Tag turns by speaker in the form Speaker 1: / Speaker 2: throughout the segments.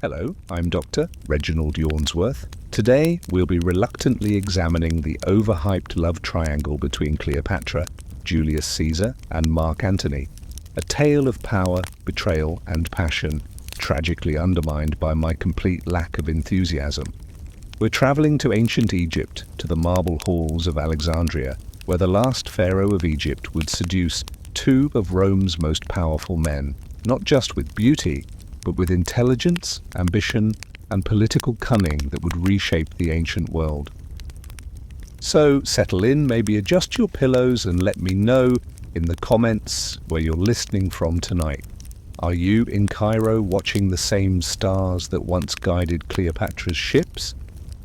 Speaker 1: Hello, I'm Dr. Reginald Yawnsworth. Today, we'll be reluctantly examining the overhyped love triangle between Cleopatra, Julius Caesar, and Mark Antony, a tale of power, betrayal, and passion, tragically undermined by my complete lack of enthusiasm. We're traveling to ancient Egypt, to the marble halls of Alexandria, where the last pharaoh of Egypt would seduce two of Rome's most powerful men, not just with beauty, but with intelligence, ambition, and political cunning that would reshape the ancient world. So settle in, maybe adjust your pillows, and let me know in the comments where you're listening from tonight. Are you in Cairo watching the same stars that once guided Cleopatra's ships?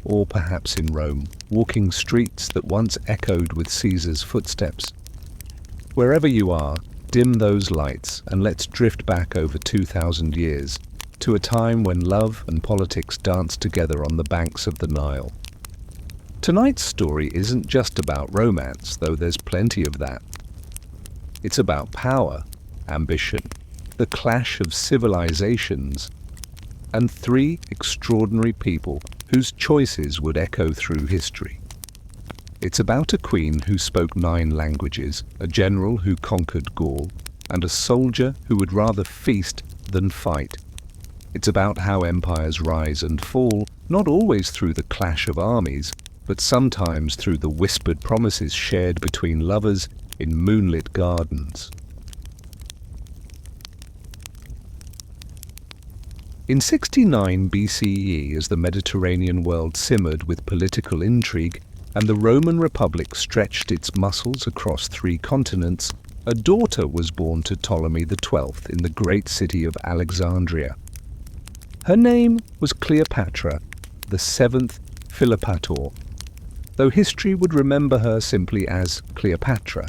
Speaker 1: Or perhaps in Rome, walking streets that once echoed with Caesar's footsteps? Wherever you are, dim those lights and let's drift back over 2,000 years to a time when love and politics danced together on the banks of the Nile. Tonight's story isn't just about romance, though there's plenty of that. It's about power, ambition, the clash of civilizations, and three extraordinary people whose choices would echo through history. It's about a queen who spoke 9 languages, a general who conquered Gaul, and a soldier who would rather feast than fight. It's about how empires rise and fall, not always through the clash of armies, but sometimes through the whispered promises shared between lovers in moonlit gardens. In 69 BCE, as the Mediterranean world simmered with political intrigue, and the Roman Republic stretched its muscles across 3 continents, a daughter was born to Ptolemy XII in the great city of Alexandria. Her name was Cleopatra, the 7th Philopator, though history would remember her simply as Cleopatra,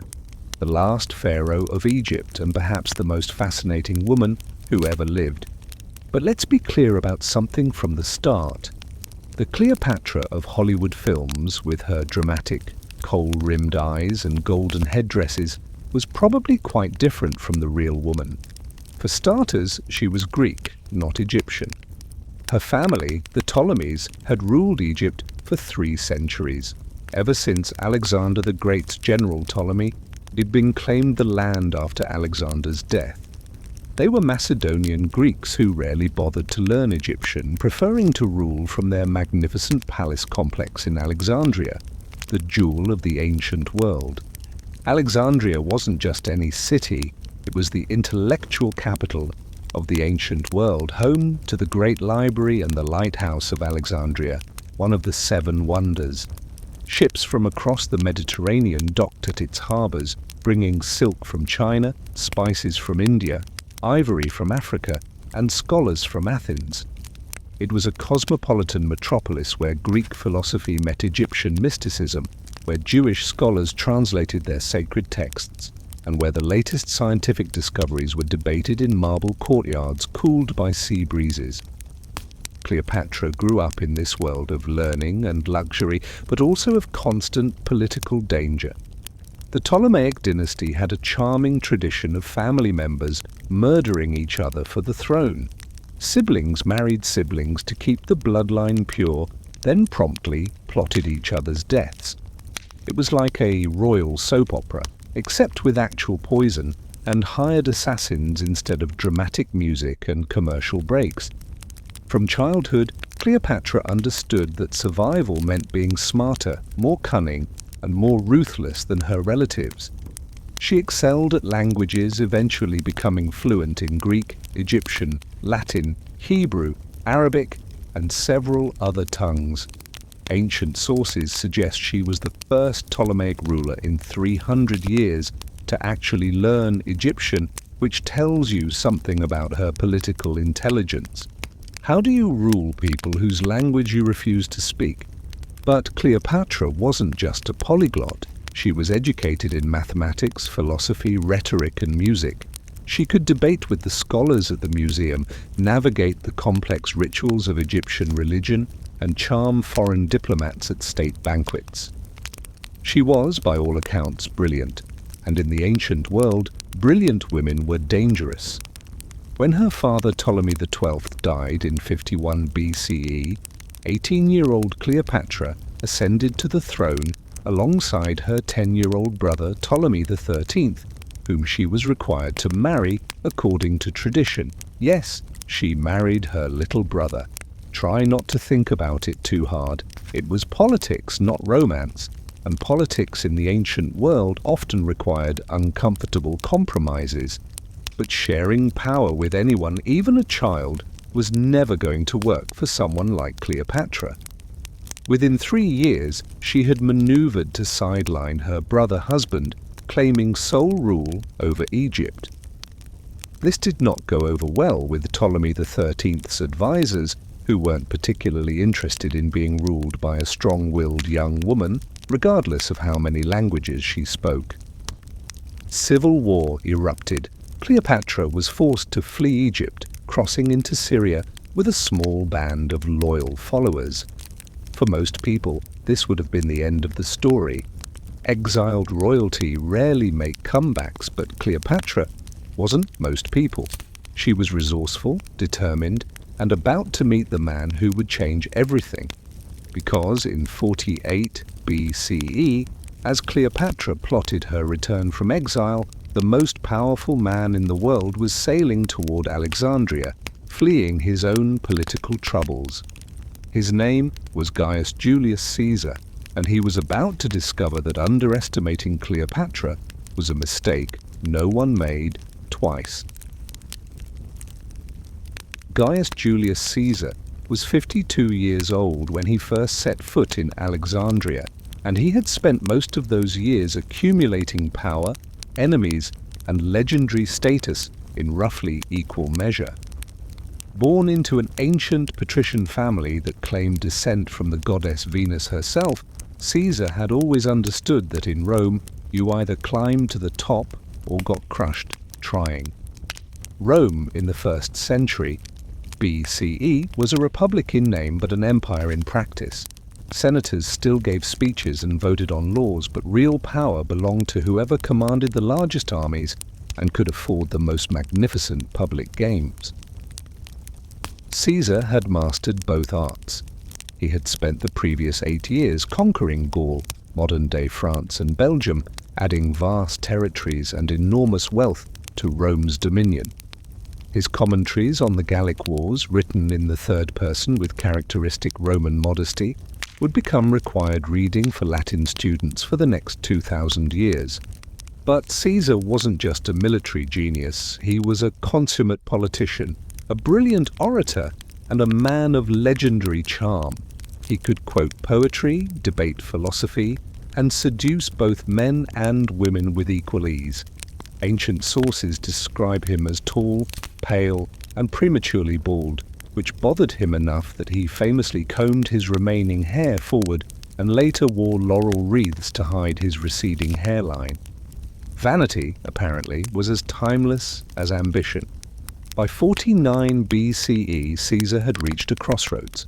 Speaker 1: the last pharaoh of Egypt and perhaps the most fascinating woman who ever lived. But let's be clear about something from the start. The Cleopatra of Hollywood films, with her dramatic, kohl-rimmed eyes and golden headdresses, was probably quite different from the real woman. For starters, she was Greek, not Egyptian. Her family, the Ptolemies, had ruled Egypt for 3 centuries. Ever since Alexander the Great's general Ptolemy had been claimed the land after Alexander's death. They were Macedonian Greeks who rarely bothered to learn Egyptian, preferring to rule from their magnificent palace complex in Alexandria, the jewel of the ancient world. Alexandria wasn't just any city, it was the intellectual capital of the ancient world, home to the great library and the lighthouse of Alexandria, one of the 7 wonders. Ships from across the Mediterranean docked at its harbors, bringing silk from China, spices from India, ivory from Africa, and scholars from Athens. It was a cosmopolitan metropolis where Greek philosophy met Egyptian mysticism, where Jewish scholars translated their sacred texts, and where the latest scientific discoveries were debated in marble courtyards cooled by sea breezes. Cleopatra grew up in this world of learning and luxury, but also of constant political danger. The Ptolemaic dynasty had a charming tradition of family members murdering each other for the throne. Siblings married siblings to keep the bloodline pure, then promptly plotted each other's deaths. It was like a royal soap opera, except with actual poison and hired assassins instead of dramatic music and commercial breaks. From childhood, Cleopatra understood that survival meant being smarter, more cunning, and more ruthless than her relatives. She excelled at languages, eventually becoming fluent in Greek, Egyptian, Latin, Hebrew, Arabic, and several other tongues. Ancient sources suggest she was the first Ptolemaic ruler in 300 years to actually learn Egyptian, which tells you something about her political intelligence. How do you rule people whose language you refuse to speak? But Cleopatra wasn't just a polyglot. She was educated in mathematics, philosophy, rhetoric, and music. She could debate with the scholars at the museum, navigate the complex rituals of Egyptian religion, and charm foreign diplomats at state banquets. She was, by all accounts, brilliant, and in the ancient world, brilliant women were dangerous. When her father Ptolemy XII died in 51 BCE, 18-year-old Cleopatra ascended to the throne alongside her 10-year-old brother Ptolemy XIII, whom she was required to marry according to tradition. Yes, she married her little brother. Try not to think about it too hard. It was politics, not romance, and politics in the ancient world often required uncomfortable compromises. But sharing power with anyone, even a child, was never going to work for someone like Cleopatra. Within 3 years, she had maneuvered to sideline her brother husband, claiming sole rule over Egypt. This did not go over well with Ptolemy XIII's advisors, who weren't particularly interested in being ruled by a strong-willed young woman, regardless of how many languages she spoke. Civil war erupted. Cleopatra was forced to flee Egypt, crossing into Syria with a small band of loyal followers. For most people, this would have been the end of the story. Exiled royalty rarely make comebacks, but Cleopatra wasn't most people. She was resourceful, determined, and about to meet the man who would change everything. Because in 48 BCE, as Cleopatra plotted her return from exile, the most powerful man in the world was sailing toward Alexandria, fleeing his own political troubles. His name was Gaius Julius Caesar, and he was about to discover that underestimating Cleopatra was a mistake no one made twice. Gaius Julius Caesar was 52 years old when he first set foot in Alexandria, and he had spent most of those years accumulating power, enemies, and legendary status in roughly equal measure. Born into an ancient patrician family that claimed descent from the goddess Venus herself, Caesar had always understood that in Rome you either climbed to the top or got crushed trying. Rome in the 1st century BCE was a republic in name but an empire in practice. Senators still gave speeches and voted on laws, but real power belonged to whoever commanded the largest armies and could afford the most magnificent public games. Caesar had mastered both arts. He had spent the previous 8 years conquering Gaul, modern-day France and Belgium, adding vast territories and enormous wealth to Rome's dominion. His commentaries on the Gallic Wars, written in the third person with characteristic Roman modesty, would become required reading for Latin students for the next 2,000 years. But Caesar wasn't just a military genius, he was a consummate politician, a brilliant orator, and a man of legendary charm. He could quote poetry, debate philosophy, and seduce both men and women with equal ease. Ancient sources describe him as tall, pale, and prematurely bald, which bothered him enough that he famously combed his remaining hair forward and later wore laurel wreaths to hide his receding hairline. Vanity, apparently, was as timeless as ambition. By 49 BCE, Caesar had reached a crossroads.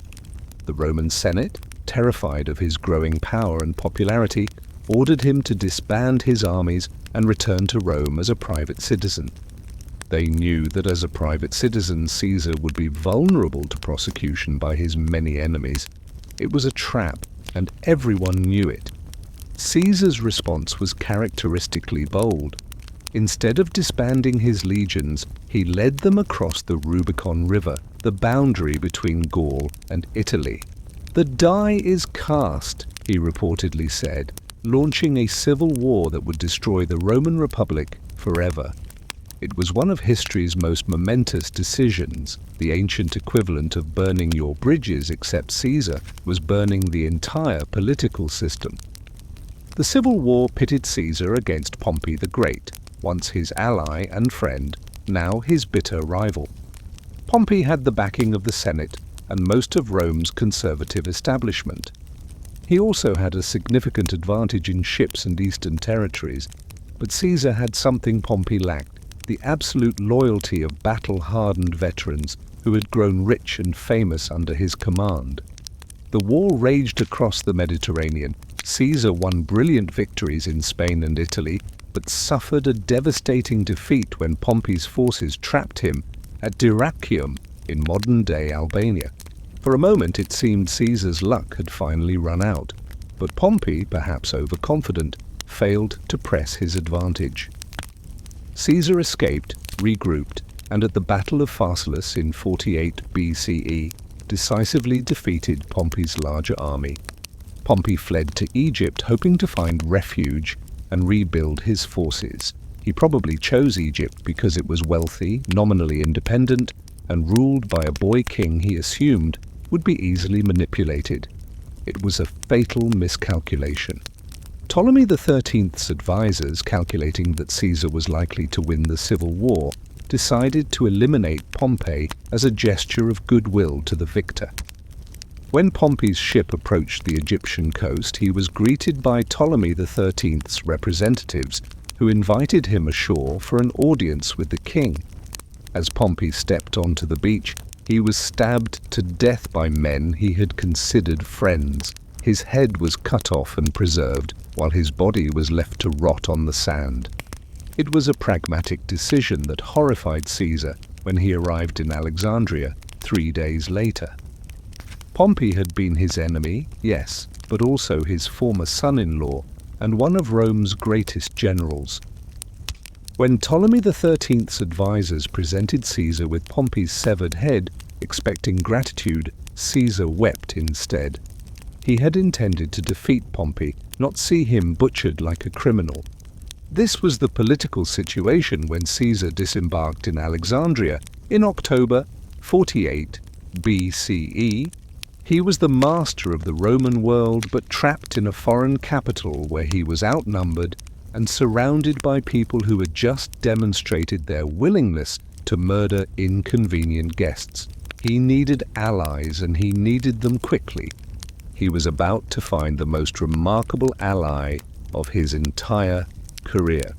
Speaker 1: The Roman Senate, terrified of his growing power and popularity, ordered him to disband his armies and return to Rome as a private citizen. They knew that as a private citizen, Caesar would be vulnerable to prosecution by his many enemies. It was a trap, and everyone knew it. Caesar's response was characteristically bold. Instead of disbanding his legions, he led them across the Rubicon River, the boundary between Gaul and Italy. "The die is cast," he reportedly said, launching a civil war that would destroy the Roman Republic forever. It was one of history's most momentous decisions. The ancient equivalent of burning your bridges, except Caesar was burning the entire political system. The civil war pitted Caesar against Pompey the Great, once his ally and friend, now his bitter rival. Pompey had the backing of the Senate and most of Rome's conservative establishment. He also had a significant advantage in ships and eastern territories, but Caesar had something Pompey lacked: the absolute loyalty of battle-hardened veterans who had grown rich and famous under his command. The war raged across the Mediterranean. Caesar won brilliant victories in Spain and Italy, but suffered a devastating defeat when Pompey's forces trapped him at Dyrrhachium in modern-day Albania. For a moment it seemed Caesar's luck had finally run out, but Pompey, perhaps overconfident, failed to press his advantage. Caesar escaped, regrouped, and at the Battle of Pharsalus in 48 BCE, decisively defeated Pompey's larger army. Pompey fled to Egypt, hoping to find refuge and rebuild his forces. He probably chose Egypt because it was wealthy, nominally independent, and ruled by a boy king he assumed would be easily manipulated. It was a fatal miscalculation. Ptolemy XIII's advisors, calculating that Caesar was likely to win the civil war, decided to eliminate Pompey as a gesture of goodwill to the victor. When Pompey's ship approached the Egyptian coast, he was greeted by Ptolemy XIII's representatives, who invited him ashore for an audience with the king. As Pompey stepped onto the beach, he was stabbed to death by men he had considered friends. His head was cut off and preserved, while his body was left to rot on the sand. It was a pragmatic decision that horrified Caesar when he arrived in Alexandria 3 days later. Pompey had been his enemy, yes, but also his former son-in-law and one of Rome's greatest generals. When Ptolemy XIII's advisors presented Caesar with Pompey's severed head, expecting gratitude, Caesar wept instead. He had intended to defeat Pompey, not see him butchered like a criminal. This was the political situation when Caesar disembarked in Alexandria in October 48 BCE. He was the master of the Roman world, but trapped in a foreign capital where he was outnumbered and surrounded by people who had just demonstrated their willingness to murder inconvenient guests. He needed allies, and he needed them quickly. He was about to find the most remarkable ally of his entire career.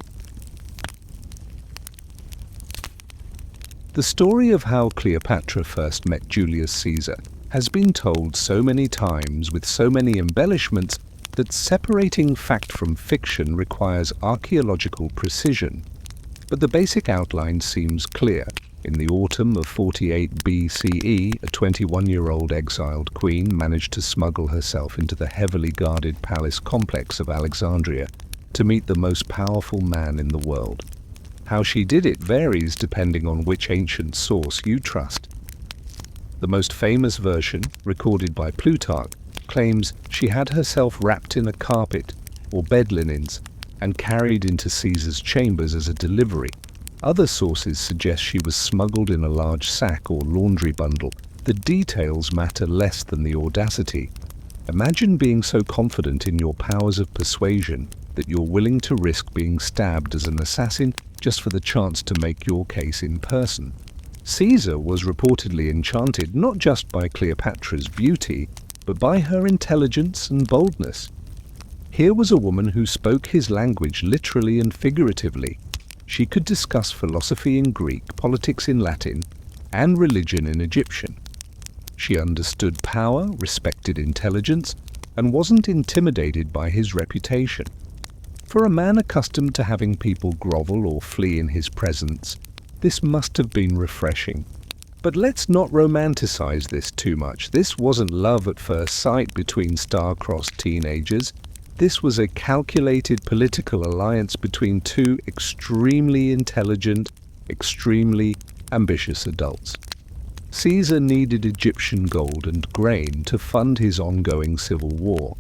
Speaker 1: The story of how Cleopatra first met Julius Caesar has been told so many times with so many embellishments that separating fact from fiction requires archaeological precision. But the basic outline seems clear. In the autumn of 48 BCE, a 21-year-old exiled queen managed to smuggle herself into the heavily guarded palace complex of Alexandria to meet the most powerful man in the world. How she did it varies depending on which ancient source you trust. The most famous version, recorded by Plutarch, claims she had herself wrapped in a carpet or bed linens and carried into Caesar's chambers as a delivery. Other sources suggest she was smuggled in a large sack or laundry bundle. The details matter less than the audacity. Imagine being so confident in your powers of persuasion that you're willing to risk being stabbed as an assassin just for the chance to make your case in person. Caesar was reportedly enchanted not just by Cleopatra's beauty, but by her intelligence and boldness. Here was a woman who spoke his language literally and figuratively. She could discuss philosophy in Greek, politics in Latin, and religion in Egyptian. She understood power, respected intelligence, and wasn't intimidated by his reputation. For a man accustomed to having people grovel or flee in his presence, this must have been refreshing. But let's not romanticize this too much. This wasn't love at first sight between star-crossed teenagers. This was a calculated political alliance between two extremely intelligent, extremely ambitious adults. Caesar needed Egyptian gold and grain to fund his ongoing civil war.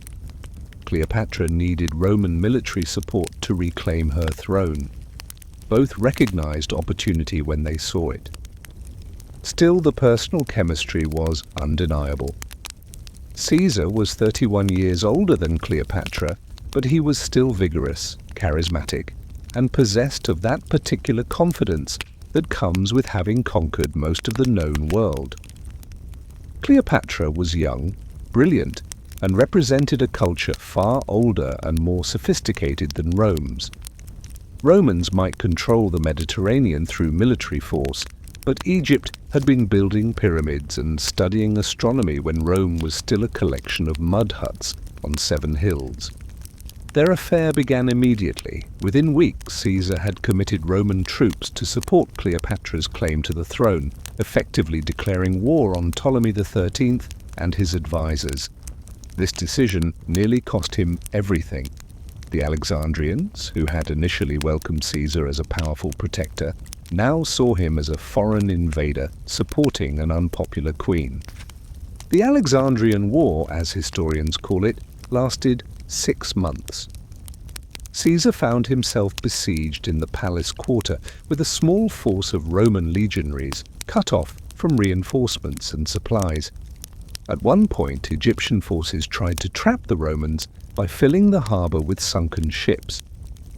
Speaker 1: Cleopatra needed Roman military support to reclaim her throne. Both recognized opportunity when they saw it. Still, the personal chemistry was undeniable. Caesar was 31 years older than Cleopatra, but he was still vigorous, charismatic, and possessed of that particular confidence that comes with having conquered most of the known world. Cleopatra was young, brilliant, and represented a culture far older and more sophisticated than Rome's. Romans might control the Mediterranean through military force, but Egypt had been building pyramids and studying astronomy when Rome was still a collection of mud huts on 7 hills. Their affair began immediately. Within weeks, Caesar had committed Roman troops to support Cleopatra's claim to the throne, effectively declaring war on Ptolemy XIII and his advisors. This decision nearly cost him everything. The Alexandrians, who had initially welcomed Caesar as a powerful protector, now saw him as a foreign invader supporting an unpopular queen. The Alexandrian War, as historians call it, lasted 6 months. Caesar found himself besieged in the palace quarter with a small force of Roman legionaries cut off from reinforcements and supplies. At one point, Egyptian forces tried to trap the Romans by filling the harbour with sunken ships.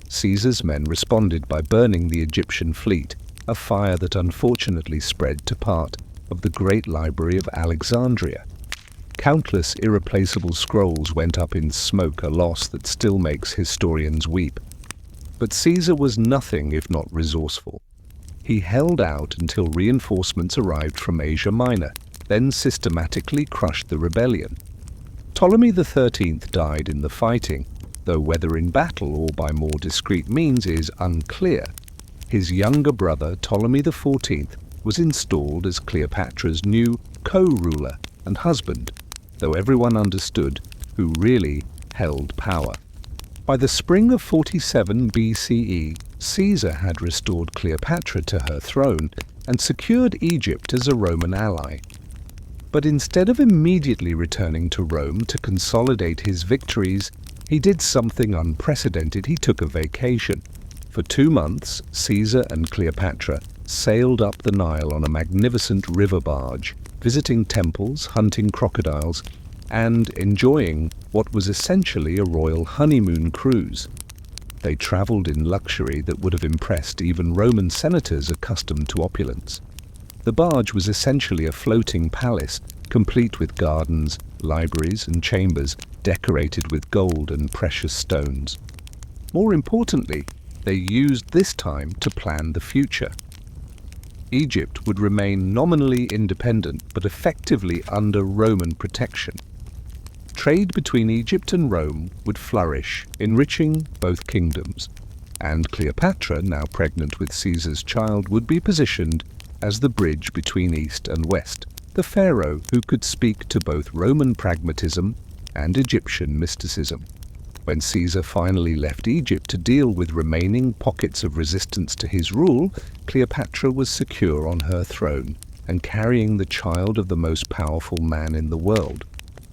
Speaker 1: Caesar's men responded by burning the Egyptian fleet, a fire that unfortunately spread to part of the great library of Alexandria. Countless irreplaceable scrolls went up in smoke, a loss that still makes historians weep. But Caesar was nothing if not resourceful. He held out until reinforcements arrived from Asia Minor, then systematically crushed the rebellion. Ptolemy XIII died in the fighting, though whether in battle or by more discreet means is unclear. His younger brother, Ptolemy XIV, was installed as Cleopatra's new co-ruler and husband, though everyone understood who really held power. By the spring of 47 BCE, Caesar had restored Cleopatra to her throne and secured Egypt as a Roman ally. But instead of immediately returning to Rome to consolidate his victories, he did something unprecedented. He took a vacation. For 2 months, Caesar and Cleopatra sailed up the Nile on a magnificent river barge, visiting temples, hunting crocodiles, and enjoying what was essentially a royal honeymoon cruise. They traveled in luxury that would have impressed even Roman senators accustomed to opulence. The barge was essentially a floating palace, complete with gardens, libraries, and chambers decorated with gold and precious stones. More importantly, they used this time to plan the future. Egypt would remain nominally independent but effectively under Roman protection. Trade between Egypt and Rome would flourish, enriching both kingdoms, and Cleopatra, now pregnant with Caesar's child, would be positioned as the bridge between East and West, the pharaoh who could speak to both Roman pragmatism and Egyptian mysticism. When Caesar finally left Egypt to deal with remaining pockets of resistance to his rule, Cleopatra was secure on her throne and carrying the child of the most powerful man in the world.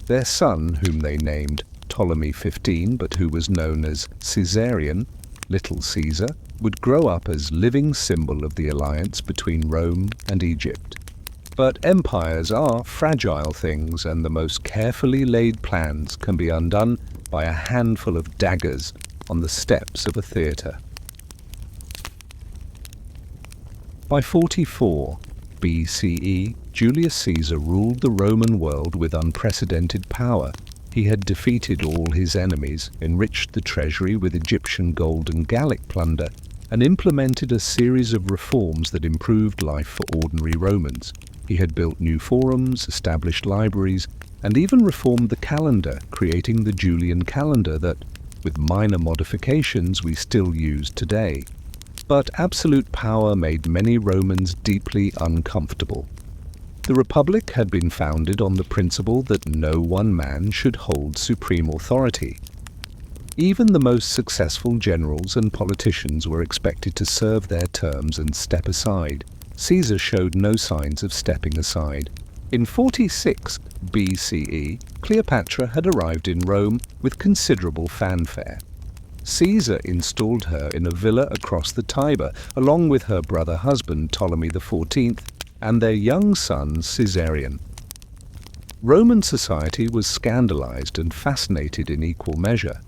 Speaker 1: Their son, whom they named Ptolemy XV, but who was known as Caesarion, Little Caesar, would grow up as living symbol of the alliance between Rome and Egypt. But empires are fragile things, and the most carefully laid plans can be undone by a handful of daggers on the steps of a theatre. By 44 BCE, Julius Caesar ruled the Roman world with unprecedented power. He had defeated all his enemies, enriched the treasury with Egyptian gold and Gallic plunder, and implemented a series of reforms that improved life for ordinary Romans. He had built new forums, established libraries, and even reformed the calendar, creating the Julian calendar that, with minor modifications, we still use today. But absolute power made many Romans deeply uncomfortable. The Republic had been founded on the principle that no one man should hold supreme authority. Even the most successful generals and politicians were expected to serve their terms and step aside. Caesar showed no signs of stepping aside. In 46 BCE, Cleopatra had arrived in Rome with considerable fanfare. Caesar installed her in a villa across the Tiber, along with her brother husband Ptolemy XIV and their young son Caesarion. Roman society was scandalized and fascinated in equal measure.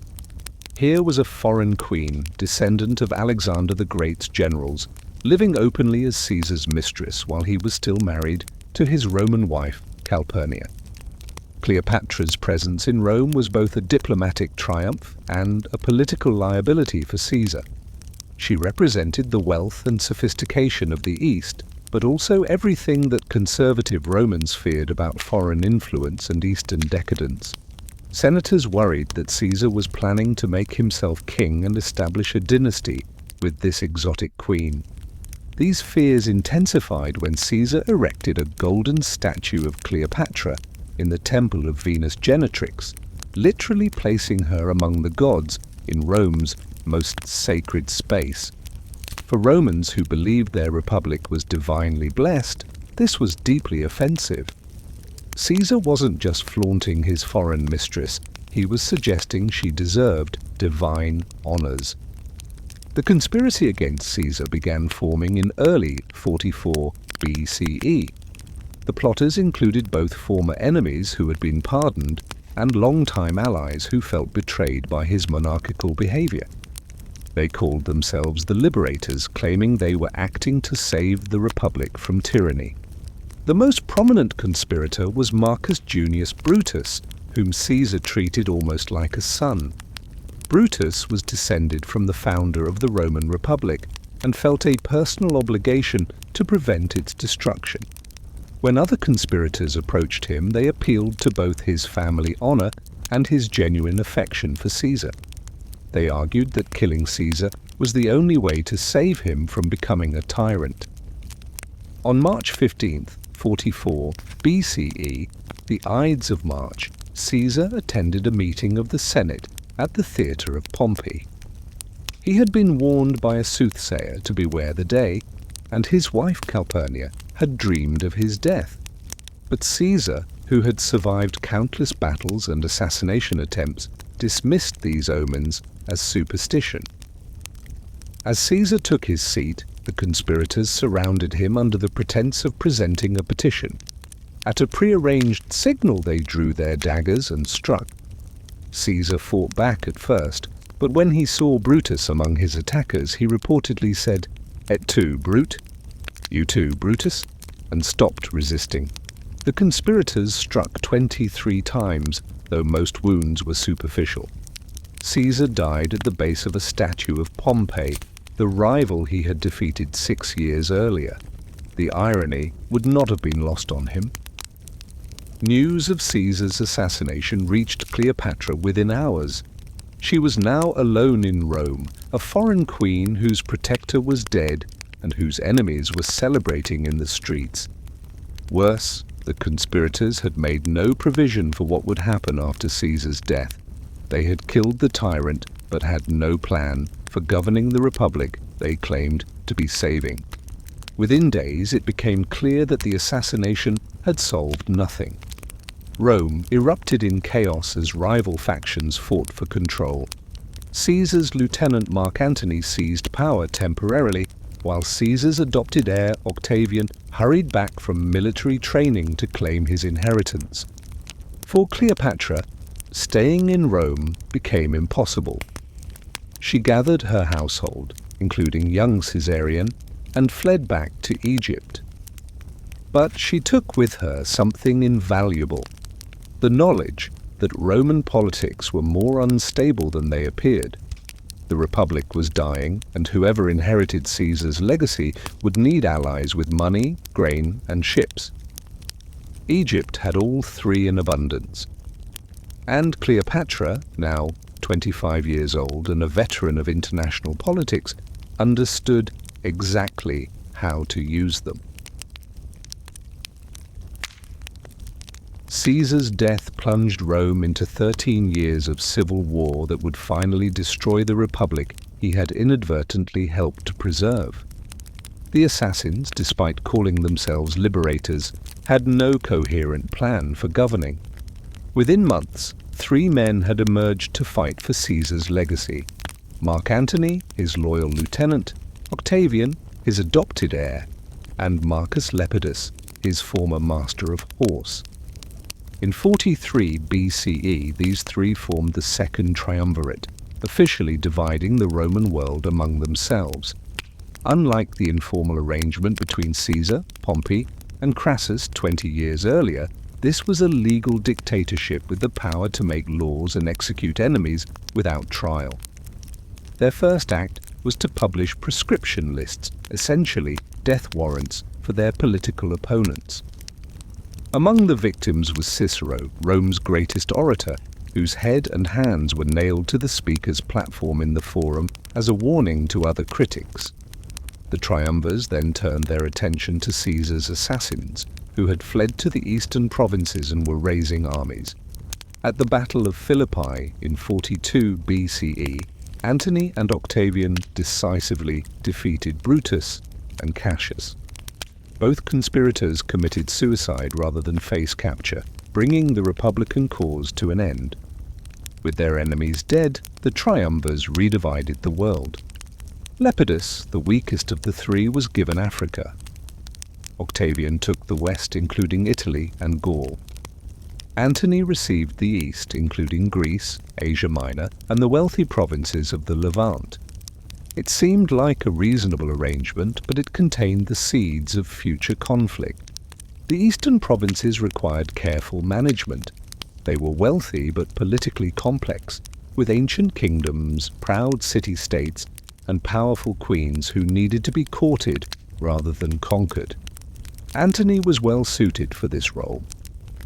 Speaker 1: Here was a foreign queen, descendant of Alexander the Great's generals, living openly as Caesar's mistress while he was still married to his Roman wife, Calpurnia. Cleopatra's presence in Rome was both a diplomatic triumph and a political liability for Caesar. She represented the wealth and sophistication of the East, but also everything that conservative Romans feared about foreign influence and Eastern decadence. Senators worried that Caesar was planning to make himself king and establish a dynasty with this exotic queen. These fears intensified when Caesar erected a golden statue of Cleopatra in the temple of Venus Genetrix, literally placing her among the gods in Rome's most sacred space. For Romans who believed their republic was divinely blessed, this was deeply offensive. Caesar wasn't just flaunting his foreign mistress, he was suggesting she deserved divine honors. The conspiracy against Caesar began forming in early 44 BCE. The plotters included both former enemies who had been pardoned and longtime allies who felt betrayed by his monarchical behavior. They called themselves the Liberators, claiming they were acting to save the Republic from tyranny. The most prominent conspirator was Marcus Junius Brutus, whom Caesar treated almost like a son. Brutus was descended from the founder of the Roman Republic and felt a personal obligation to prevent its destruction. When other conspirators approached him, they appealed to both his family honor and his genuine affection for Caesar. They argued that killing Caesar was the only way to save him from becoming a tyrant. On March 15, 44 BCE, the Ides of March, Caesar attended a meeting of the Senate at the theatre of Pompey. He had been warned by a soothsayer to beware the day, and his wife Calpurnia had dreamed of his death. But Caesar, who had survived countless battles and assassination attempts, dismissed these omens as superstition. As Caesar took his seat, the conspirators surrounded him under the pretense of presenting a petition. At a prearranged signal they drew their daggers and struck. Caesar fought back at first, but when he saw Brutus among his attackers, he reportedly said, "Et tu, Brute?" "You too, Brutus?" and stopped resisting. The conspirators struck 23 times, though most wounds were superficial. Caesar died at the base of a statue of Pompey, the rival he had defeated 6 years earlier. The irony would not have been lost on him. News of Caesar's assassination reached Cleopatra within hours. She was now alone in Rome, a foreign queen whose protector was dead and whose enemies were celebrating in the streets. Worse, the conspirators had made no provision for what would happen after Caesar's death. They had killed the tyrant, but had no plan for governing the republic they claimed to be saving. Within days, it became clear that the assassination had solved nothing. Rome erupted in chaos as rival factions fought for control. Caesar's lieutenant Mark Antony seized power temporarily, while Caesar's adopted heir Octavian hurried back from military training to claim his inheritance. For Cleopatra, staying in Rome became impossible. She gathered her household, including young Caesarion, and fled back to Egypt. But she took with her something invaluable: the knowledge that Roman politics were more unstable than they appeared. The Republic was dying, and whoever inherited Caesar's legacy would need allies with money, grain, and ships. Egypt had all three in abundance. And Cleopatra, now 25 years old and a veteran of international politics, understood exactly how to use them. Caesar's death plunged Rome into 13 years of civil war that would finally destroy the republic he had inadvertently helped to preserve. The assassins, despite calling themselves liberators, had no coherent plan for governing. Within months, 3 men had emerged to fight for Caesar's legacy: Mark Antony, his loyal lieutenant; Octavian, his adopted heir; and Marcus Lepidus, his former master of horse. In 43 BCE, these 3 formed the Second Triumvirate, officially dividing the Roman world among themselves. Unlike the informal arrangement between Caesar, Pompey, and Crassus 20 years earlier, this was a legal dictatorship with the power to make laws and execute enemies without trial. Their first act was to publish prescription lists, essentially death warrants for their political opponents. Among the victims was Cicero, Rome's greatest orator, whose head and hands were nailed to the speaker's platform in the forum as a warning to other critics. The triumvirs then turned their attention to Caesar's assassins, who had fled to the eastern provinces and were raising armies. At the Battle of Philippi in 42 BCE, Antony and Octavian decisively defeated Brutus and Cassius. Both conspirators committed suicide rather than face capture, bringing the Republican cause to an end. With their enemies dead, the triumvirs redivided the world. Lepidus, the weakest of the three, was given Africa. Octavian took the west, including Italy and Gaul. Antony received the east, including Greece, Asia Minor, and the wealthy provinces of the Levant. It seemed like a reasonable arrangement, but it contained the seeds of future conflict. The eastern provinces required careful management. They were wealthy but politically complex, with ancient kingdoms, proud city-states, and powerful queens who needed to be courted rather than conquered. Antony was well suited for this role.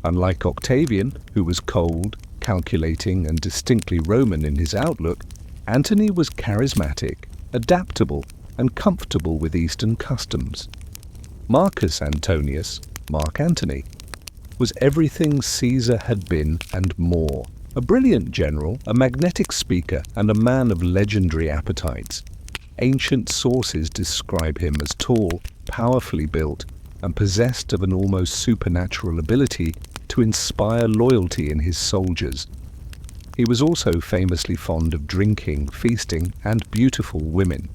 Speaker 1: Unlike Octavian, who was cold, calculating, and distinctly Roman in his outlook, Antony was charismatic, adaptable, and comfortable with Eastern customs. Marcus Antonius, Mark Antony, was everything Caesar had been and more. A brilliant general, a magnetic speaker, and a man of legendary appetites. Ancient sources describe him as tall, powerfully built, and possessed of an almost supernatural ability to inspire loyalty in his soldiers. He was also famously fond of drinking, feasting, and beautiful women.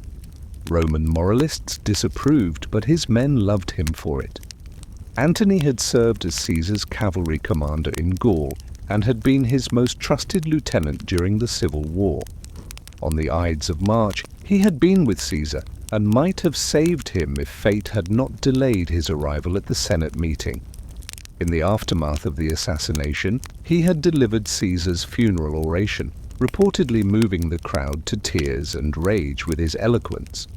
Speaker 1: Roman moralists disapproved, but his men loved him for it. Antony had served as Caesar's cavalry commander in Gaul and had been his most trusted lieutenant during the Civil War. On the Ides of March, he had been with Caesar and might have saved him if fate had not delayed his arrival at the Senate meeting. In the aftermath of the assassination, he had delivered Caesar's funeral oration, reportedly moving the crowd to tears and rage with his eloquence.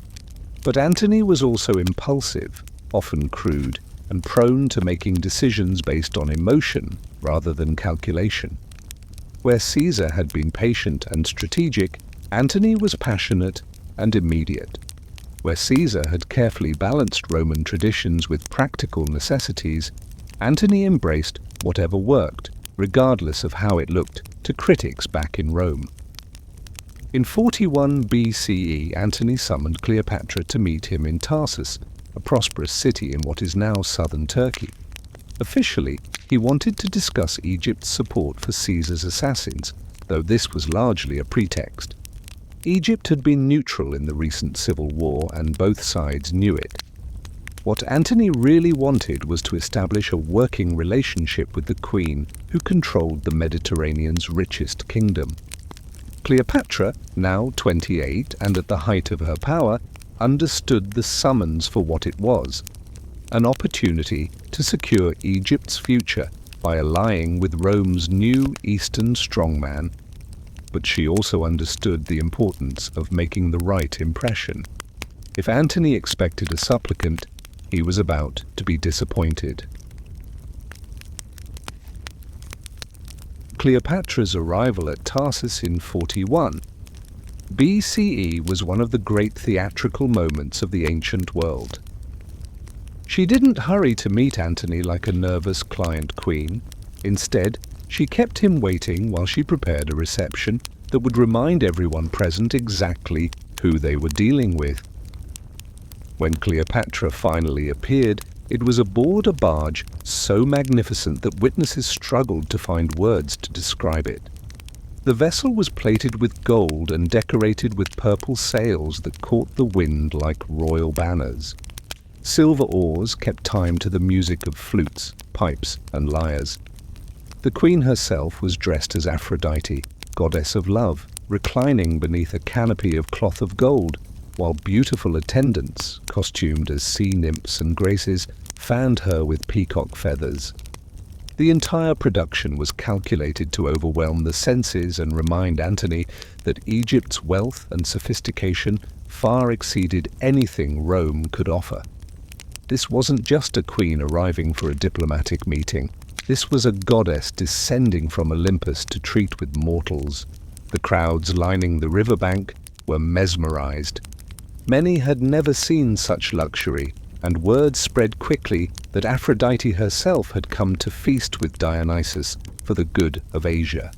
Speaker 1: But Antony was also impulsive, often crude, and prone to making decisions based on emotion rather than calculation. Where Caesar had been patient and strategic, Antony was passionate and immediate. Where Caesar had carefully balanced Roman traditions with practical necessities, Antony embraced whatever worked, regardless of how it looked to critics back in Rome. In 41 BCE, Antony summoned Cleopatra to meet him in Tarsus, a prosperous city in what is now southern Turkey. Officially, he wanted to discuss Egypt's support for Caesar's assassins, though this was largely a pretext. Egypt had been neutral in the recent civil war, and both sides knew it. What Antony really wanted was to establish a working relationship with the queen who controlled the Mediterranean's richest kingdom. Cleopatra, now 28 and at the height of her power, understood the summons for what it was, an opportunity to secure Egypt's future by allying with Rome's new Eastern strongman. But she also understood the importance of making the right impression. If Antony expected a supplicant, he was about to be disappointed. Cleopatra's arrival at Tarsus in 41 BCE was one of the great theatrical moments of the ancient world. She didn't hurry to meet Antony like a nervous client queen. Instead, she kept him waiting while she prepared a reception that would remind everyone present exactly who they were dealing with. When Cleopatra finally appeared, it was aboard a barge so magnificent that witnesses struggled to find words to describe it. The vessel was plated with gold and decorated with purple sails that caught the wind like royal banners. Silver oars kept time to the music of flutes, pipes, and lyres. The queen herself was dressed as Aphrodite, goddess of love, reclining beneath a canopy of cloth of gold, while beautiful attendants, costumed as sea nymphs and graces, fanned her with peacock feathers. The entire production was calculated to overwhelm the senses and remind Antony that Egypt's wealth and sophistication far exceeded anything Rome could offer. This wasn't just a queen arriving for a diplomatic meeting. This was a goddess descending from Olympus to treat with mortals. The crowds lining the riverbank were mesmerized. Many had never seen such luxury, and word spread quickly that Aphrodite herself had come to feast with Dionysus for the good of Asia.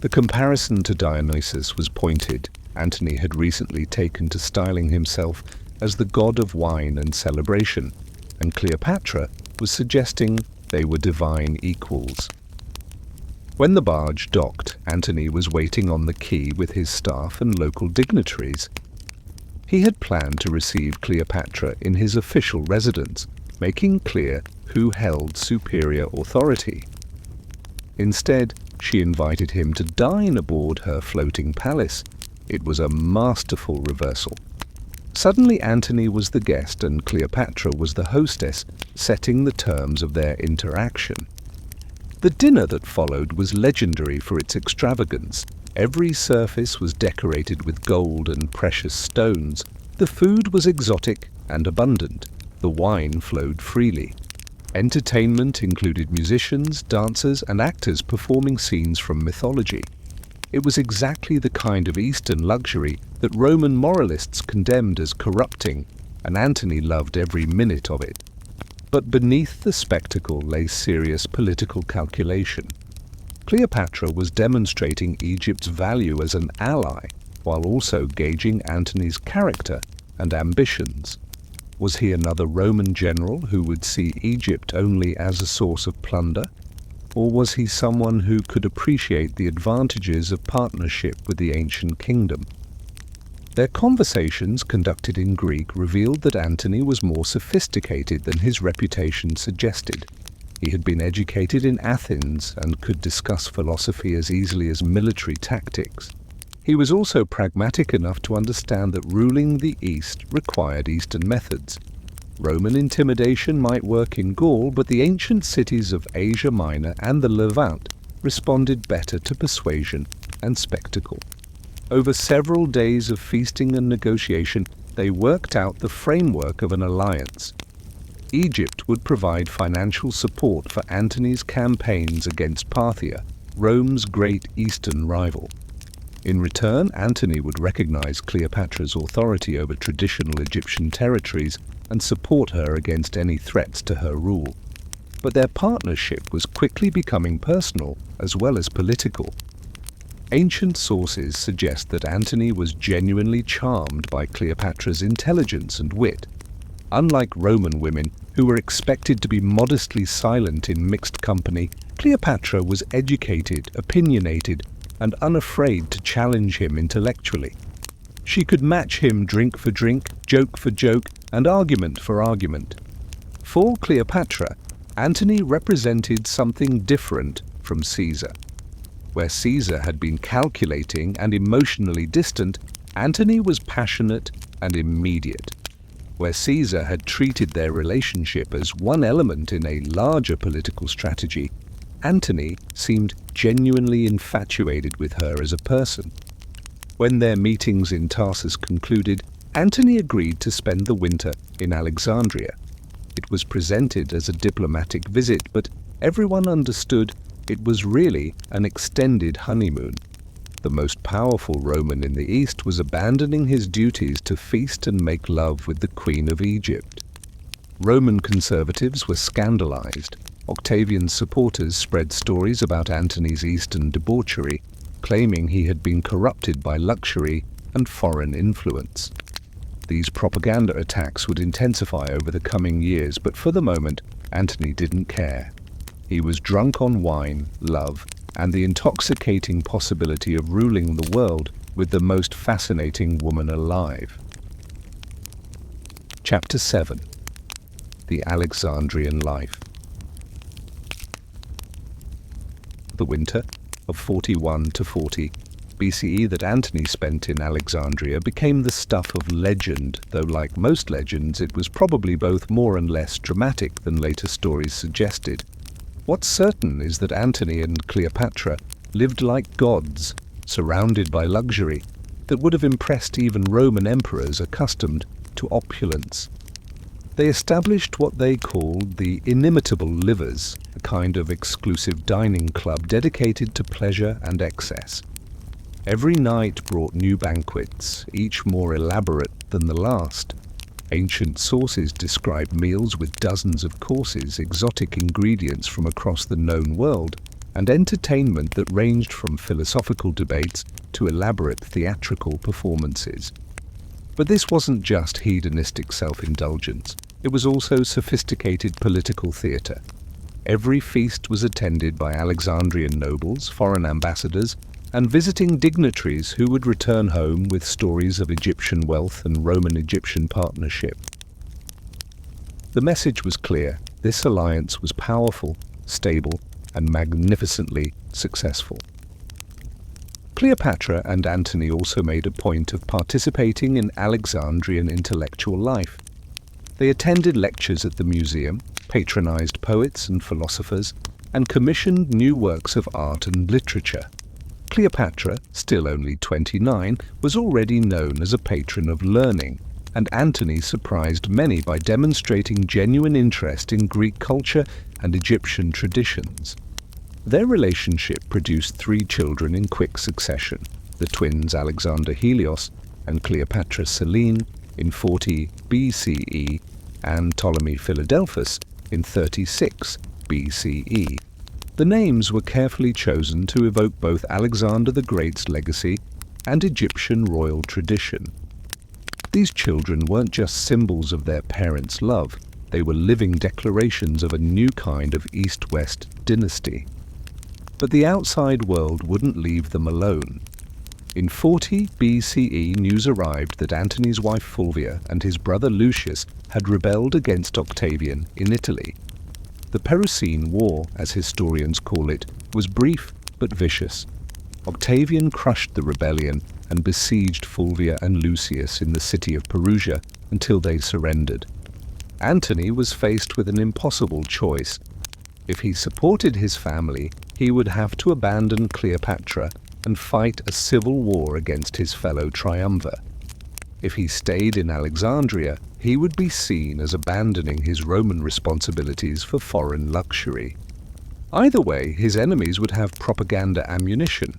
Speaker 1: The comparison to Dionysus was pointed. Antony had recently taken to styling himself as the god of wine and celebration, and Cleopatra was suggesting they were divine equals. When the barge docked, Antony was waiting on the quay with his staff and local dignitaries. He had planned to receive Cleopatra in his official residence, making clear who held superior authority. Instead, she invited him to dine aboard her floating palace. It was a masterful reversal. Suddenly Antony was the guest and Cleopatra was the hostess, setting the terms of their interaction. The dinner that followed was legendary for its extravagance. Every surface was decorated with gold and precious stones. The food was exotic and abundant. The wine flowed freely. Entertainment included musicians, dancers, and actors performing scenes from mythology. It was exactly the kind of Eastern luxury that Roman moralists condemned as corrupting, and Antony loved every minute of it. But beneath the spectacle lay serious political calculation. Cleopatra was demonstrating Egypt's value as an ally, while also gauging Antony's character and ambitions. Was he another Roman general who would see Egypt only as a source of plunder? Or was he someone who could appreciate the advantages of partnership with the ancient kingdom? Their conversations, conducted in Greek, revealed that Antony was more sophisticated than his reputation suggested. He had been educated in Athens and could discuss philosophy as easily as military tactics. He was also pragmatic enough to understand that ruling the East required Eastern methods. Roman intimidation might work in Gaul, but the ancient cities of Asia Minor and the Levant responded better to persuasion and spectacle. Over several days of feasting and negotiation, they worked out the framework of an alliance. Egypt would provide financial support for Antony's campaigns against Parthia, Rome's great eastern rival. In return, Antony would recognize Cleopatra's authority over traditional Egyptian territories and support her against any threats to her rule. But their partnership was quickly becoming personal as well as political. Ancient sources suggest that Antony was genuinely charmed by Cleopatra's intelligence and wit. Unlike Roman women, who were expected to be modestly silent in mixed company, Cleopatra was educated, opinionated, and unafraid to challenge him intellectually. She could match him drink for drink, joke for joke, and argument for argument. For Cleopatra, Antony represented something different from Caesar. Where Caesar had been calculating and emotionally distant, Antony was passionate and immediate. Where Caesar had treated their relationship as one element in a larger political strategy, Antony seemed genuinely infatuated with her as a person. When their meetings in Tarsus concluded, Antony agreed to spend the winter in Alexandria. It was presented as a diplomatic visit, but everyone understood it was really an extended honeymoon. The most powerful Roman in the East was abandoning his duties to feast and make love with the Queen of Egypt. Roman conservatives were scandalized. Octavian's supporters spread stories about Antony's Eastern debauchery, claiming he had been corrupted by luxury and foreign influence. These propaganda attacks would intensify over the coming years, but for the moment, Antony didn't care. He was drunk on wine, love, and the intoxicating possibility of ruling the world with the most fascinating woman alive. Chapter 7. The Alexandrian Life. The winter of 41 to 40 BCE that Antony spent in Alexandria became the stuff of legend, though like most legends it was probably both more and less dramatic than later stories suggested. What's certain is that Antony and Cleopatra lived like gods, surrounded by luxury that would have impressed even Roman emperors accustomed to opulence. They established what they called the inimitable livers, a kind of exclusive dining club dedicated to pleasure and excess. Every night brought new banquets, each more elaborate than the last. Ancient sources describe meals with dozens of courses, exotic ingredients from across the known world, and entertainment that ranged from philosophical debates to elaborate theatrical performances. But this wasn't just hedonistic self-indulgence. It was also sophisticated political theatre. Every feast was attended by Alexandrian nobles, foreign ambassadors, and visiting dignitaries who would return home with stories of Egyptian wealth and Roman-Egyptian partnership. The message was clear. This alliance was powerful, stable, and magnificently successful. Cleopatra and Antony also made a point of participating in Alexandrian intellectual life. They attended lectures at the museum, patronized poets and philosophers, and commissioned new works of art and literature. Cleopatra, still only 29, was already known as a patron of learning, and Antony surprised many by demonstrating genuine interest in Greek culture and Egyptian traditions. Their relationship produced 3 children in quick succession, the twins Alexander Helios and Cleopatra Selene in 40 BCE and Ptolemy Philadelphus in 36 BCE. The names were carefully chosen to evoke both Alexander the Great's legacy and Egyptian royal tradition. These children weren't just symbols of their parents' love, they were living declarations of a new kind of East-West dynasty. But the outside world wouldn't leave them alone. In 40 BCE, news arrived that Antony's wife Fulvia and his brother Lucius had rebelled against Octavian in Italy. The Perusine War, as historians call it, was brief but vicious. Octavian crushed the rebellion and besieged Fulvia and Lucius in the city of Perugia until they surrendered. Antony was faced with an impossible choice. If he supported his family, he would have to abandon Cleopatra and fight a civil war against his fellow triumvir. If he stayed in Alexandria, he would be seen as abandoning his Roman responsibilities for foreign luxury. Either way, his enemies would have propaganda ammunition.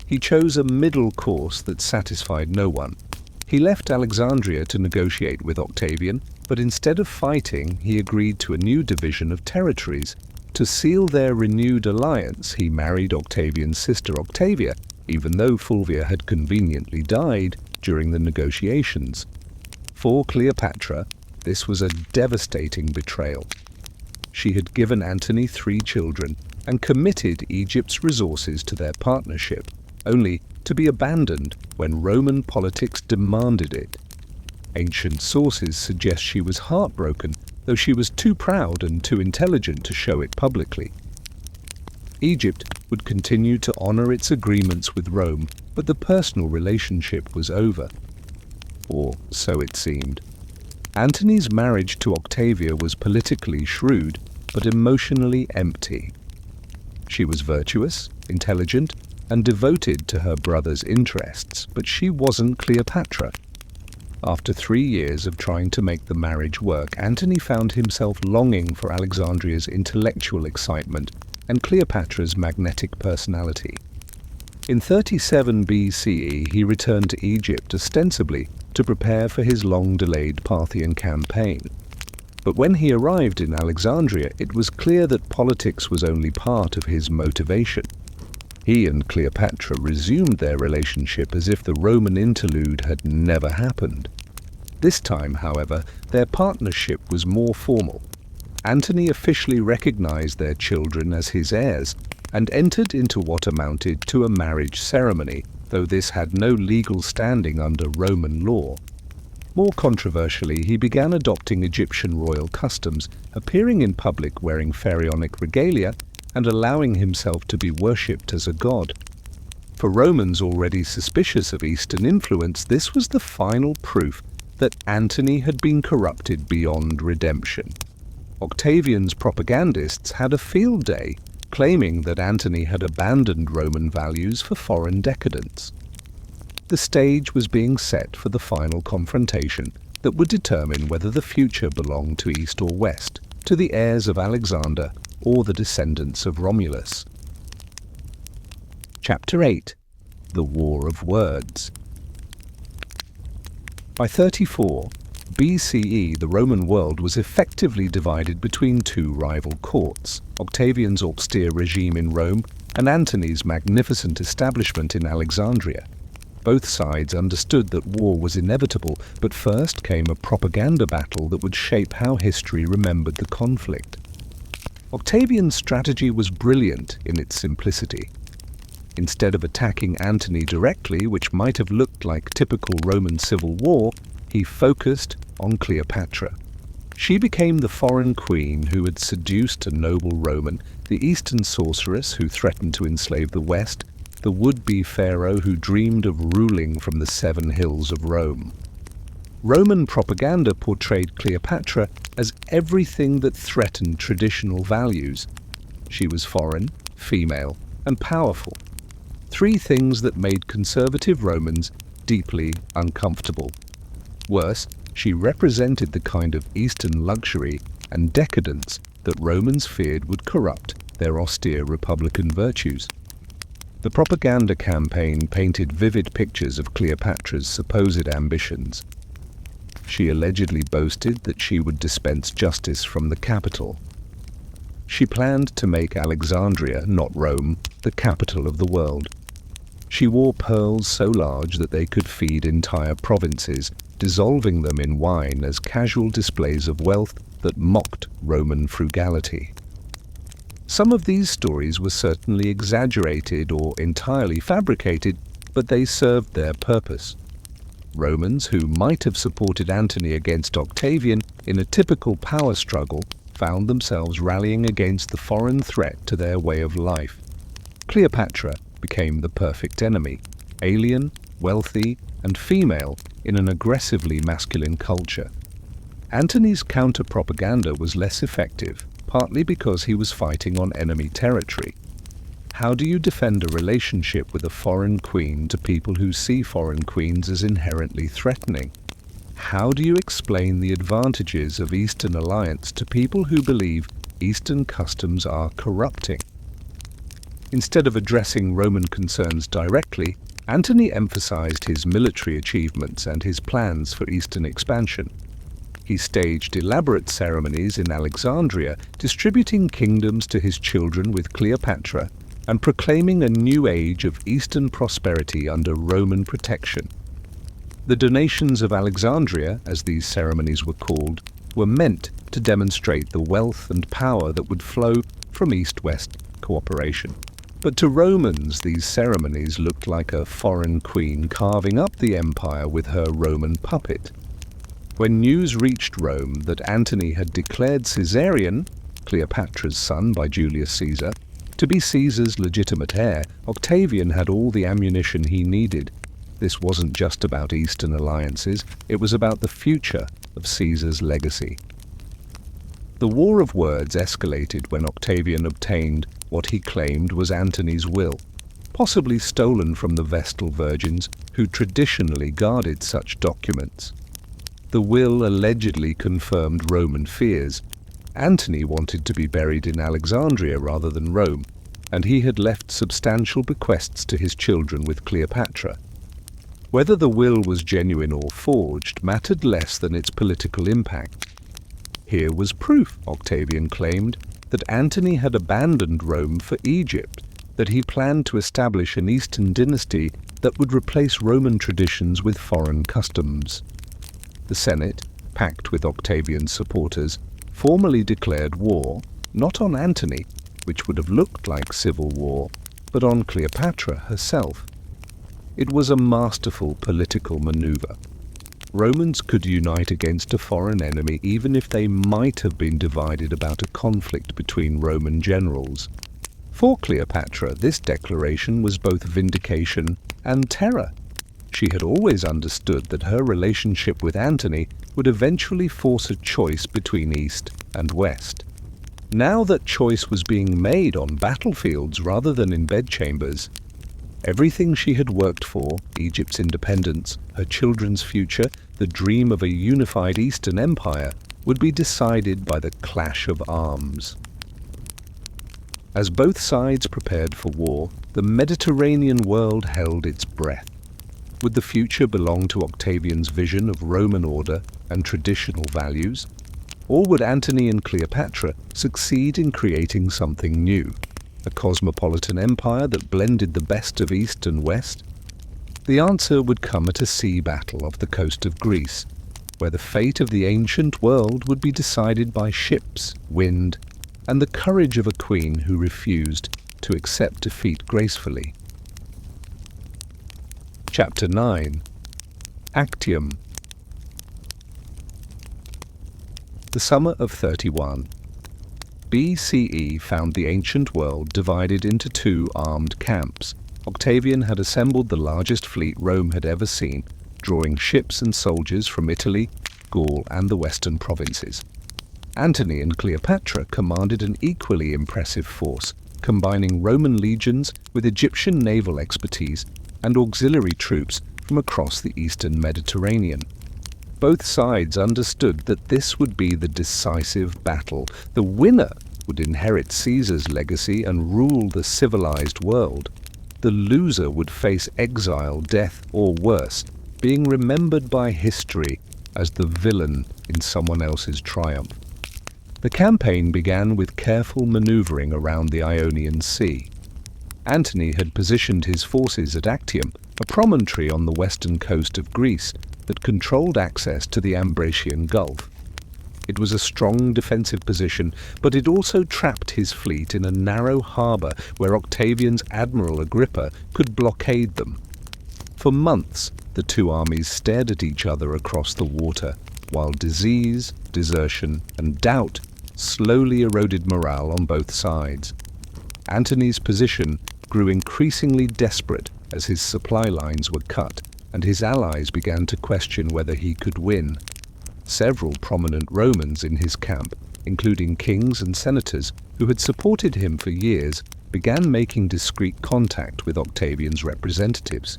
Speaker 1: He chose a middle course that satisfied no one. He left Alexandria to negotiate with Octavian, but instead of fighting, he agreed to a new division of territories. To seal their renewed alliance, he married Octavian's sister Octavia, even though Fulvia had conveniently died during the negotiations. For Cleopatra, this was a devastating betrayal. She had given Antony 3 children and committed Egypt's resources to their partnership, only to be abandoned when Roman politics demanded it. Ancient sources suggest she was heartbroken, though she was too proud and too intelligent to show it publicly. Egypt would continue to honor its agreements with Rome, but the personal relationship was over. Or so it seemed. Antony's marriage to Octavia was politically shrewd, but emotionally empty. She was virtuous, intelligent, and devoted to her brother's interests, but she wasn't Cleopatra. After 3 years of trying to make the marriage work, Antony found himself longing for Alexandria's intellectual excitement and Cleopatra's magnetic personality. In 37 BCE, he returned to Egypt ostensibly to prepare for his long-delayed Parthian campaign. But when he arrived in Alexandria, it was clear that politics was only part of his motivation. He and Cleopatra resumed their relationship as if the Roman interlude had never happened. This time, however, their partnership was more formal. Antony officially recognized their children as his heirs and entered into what amounted to a marriage ceremony, though this had no legal standing under Roman law. More controversially, he began adopting Egyptian royal customs, appearing in public wearing pharaonic regalia and allowing himself to be worshipped as a god. For Romans already suspicious of Eastern influence, this was the final proof that Antony had been corrupted beyond redemption. Octavian's propagandists had a field day, claiming that Antony had abandoned Roman values for foreign decadence. The stage was being set for the final confrontation, that would determine whether the future belonged to East or West, to the heirs of Alexander or the descendants of Romulus. Chapter 8. The War of Words. By 34 BCE, the Roman world was effectively divided between two rival courts, Octavian's austere regime in Rome and Antony's magnificent establishment in Alexandria. Both sides understood that war was inevitable, but first came a propaganda battle that would shape how history remembered the conflict. Octavian's strategy was brilliant in its simplicity. Instead of attacking Antony directly, which might have looked like typical Roman civil war, he focused on Cleopatra. She became the foreign queen who had seduced a noble Roman, the Eastern sorceress who threatened to enslave the West, the would-be pharaoh who dreamed of ruling from the 7 hills of Rome. Roman propaganda portrayed Cleopatra as everything that threatened traditional values. She was foreign, female, and powerful. 3 things that made conservative Romans deeply uncomfortable. Worse, she represented the kind of Eastern luxury and decadence that Romans feared would corrupt their austere republican virtues. The propaganda campaign painted vivid pictures of Cleopatra's supposed ambitions. She allegedly boasted that she would dispense justice from the capital. She planned to make Alexandria, not Rome, the capital of the world. She wore pearls so large that they could feed entire provinces, dissolving them in wine as casual displays of wealth that mocked Roman frugality. Some of these stories were certainly exaggerated or entirely fabricated, but they served their purpose. Romans who might have supported Antony against Octavian in a typical power struggle found themselves rallying against the foreign threat to their way of life. Cleopatra became the perfect enemy, alien, wealthy, and female in an aggressively masculine culture. Antony's counter-propaganda was less effective, partly because he was fighting on enemy territory. How do you defend a relationship with a foreign queen to people who see foreign queens as inherently threatening? How do you explain the advantages of Eastern alliance to people who believe Eastern customs are corrupting? Instead of addressing Roman concerns directly, Antony emphasized his military achievements and his plans for Eastern expansion. He staged elaborate ceremonies in Alexandria, distributing kingdoms to his children with Cleopatra and proclaiming a new age of Eastern prosperity under Roman protection. The donations of Alexandria, as these ceremonies were called, were meant to demonstrate the wealth and power that would flow from East-West cooperation. But to Romans, these ceremonies looked like a foreign queen carving up the empire with her Roman puppet. When news reached Rome that Antony had declared Caesarion, Cleopatra's son by Julius Caesar, to be Caesar's legitimate heir, Octavian had all the ammunition he needed. This wasn't just about Eastern alliances, it was about the future of Caesar's legacy. The war of words escalated when Octavian obtained what he claimed was Antony's will, possibly stolen from the Vestal virgins who traditionally guarded such documents. The will allegedly confirmed Roman fears. Antony wanted to be buried in Alexandria rather than Rome, and he had left substantial bequests to his children with Cleopatra. Whether the will was genuine or forged mattered less than its political impact. Here was proof, Octavian claimed, that Antony had abandoned Rome for Egypt, that he planned to establish an Eastern dynasty that would replace Roman traditions with foreign customs. The Senate, packed with Octavian's supporters, formally declared war, not on Antony, which would have looked like civil war, but on Cleopatra herself. It was a masterful political maneuver. Romans could unite against a foreign enemy even if they might have been divided about a conflict between Roman generals. For Cleopatra, this declaration was both vindication and terror. She had always understood that her relationship with Antony would eventually force a choice between East and West. Now that choice was being made on battlefields rather than in bedchambers. Everything she had worked for, Egypt's independence, her children's future, the dream of a unified Eastern Empire would be decided by the clash of arms. As both sides prepared for war, the Mediterranean world held its breath. Would the future belong to Octavian's vision of Roman order and traditional values? Or would Antony and Cleopatra succeed in creating something new, a cosmopolitan empire that blended the best of East and West? The answer would come at a sea battle off the coast of Greece, where the fate of the ancient world would be decided by ships, wind, and the courage of a queen who refused to accept defeat gracefully. Chapter 9. Actium. The summer of 31 BCE found the ancient world divided into two armed camps. Octavian had assembled the largest fleet Rome had ever seen, drawing ships and soldiers from Italy, Gaul, and the western provinces. Antony and Cleopatra commanded an equally impressive force, combining Roman legions with Egyptian naval expertise and auxiliary troops from across the eastern Mediterranean. Both sides understood that this would be the decisive battle. The winner would inherit Caesar's legacy and rule the civilized world. The loser would face exile, death, or worse, being remembered by history as the villain in someone else's triumph. The campaign began with careful maneuvering around the Ionian Sea. Antony had positioned his forces at Actium, a promontory on the western coast of Greece that controlled access to the Ambracian Gulf. It was a strong defensive position, but it also trapped his fleet in a narrow harbour where Octavian's admiral Agrippa could blockade them. For months, the two armies stared at each other across the water, while disease, desertion, and doubt slowly eroded morale on both sides. Antony's position grew increasingly desperate as his supply lines were cut, and his allies began to question whether he could win. Several prominent Romans in his camp, including kings and senators who had supported him for years, began making discreet contact with Octavian's representatives.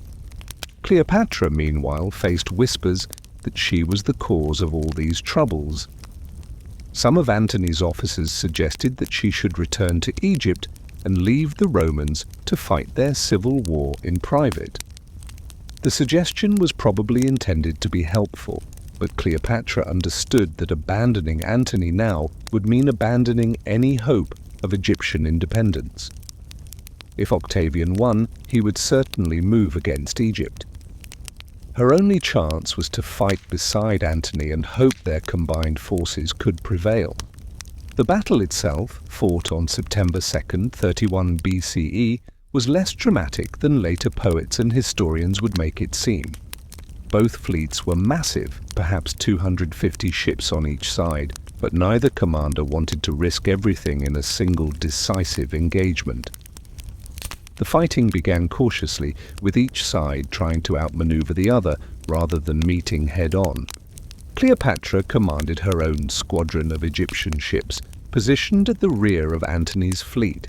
Speaker 1: Cleopatra, meanwhile, faced whispers that she was the cause of all these troubles. Some of Antony's officers suggested that she should return to Egypt and leave the Romans to fight their civil war in private. The suggestion was probably intended to be helpful, but Cleopatra understood that abandoning Antony now would mean abandoning any hope of Egyptian independence. If Octavian won, he would certainly move against Egypt. Her only chance was to fight beside Antony and hope their combined forces could prevail. The battle itself, fought on September 2nd, 31 BCE, was less dramatic than later poets and historians would make it seem. Both fleets were massive, perhaps 250 ships on each side, but neither commander wanted to risk everything in a single decisive engagement. The fighting began cautiously, with each side trying to outmaneuver the other rather than meeting head-on. Cleopatra commanded her own squadron of Egyptian ships, positioned at the rear of Antony's fleet.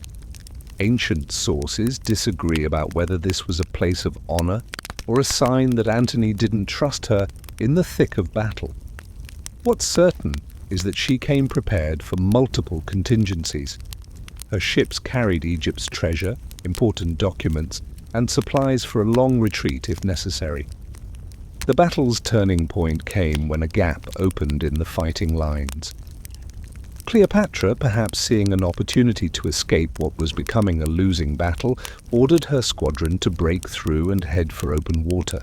Speaker 1: Ancient sources disagree about whether this was a place of honor or a sign that Antony didn't trust her in the thick of battle. What's certain is that she came prepared for multiple contingencies. Her ships carried Egypt's treasure, important documents, and supplies for a long retreat if necessary. The battle's turning point came when a gap opened in the fighting lines. Cleopatra, perhaps seeing an opportunity to escape what was becoming a losing battle, ordered her squadron to break through and head for open water.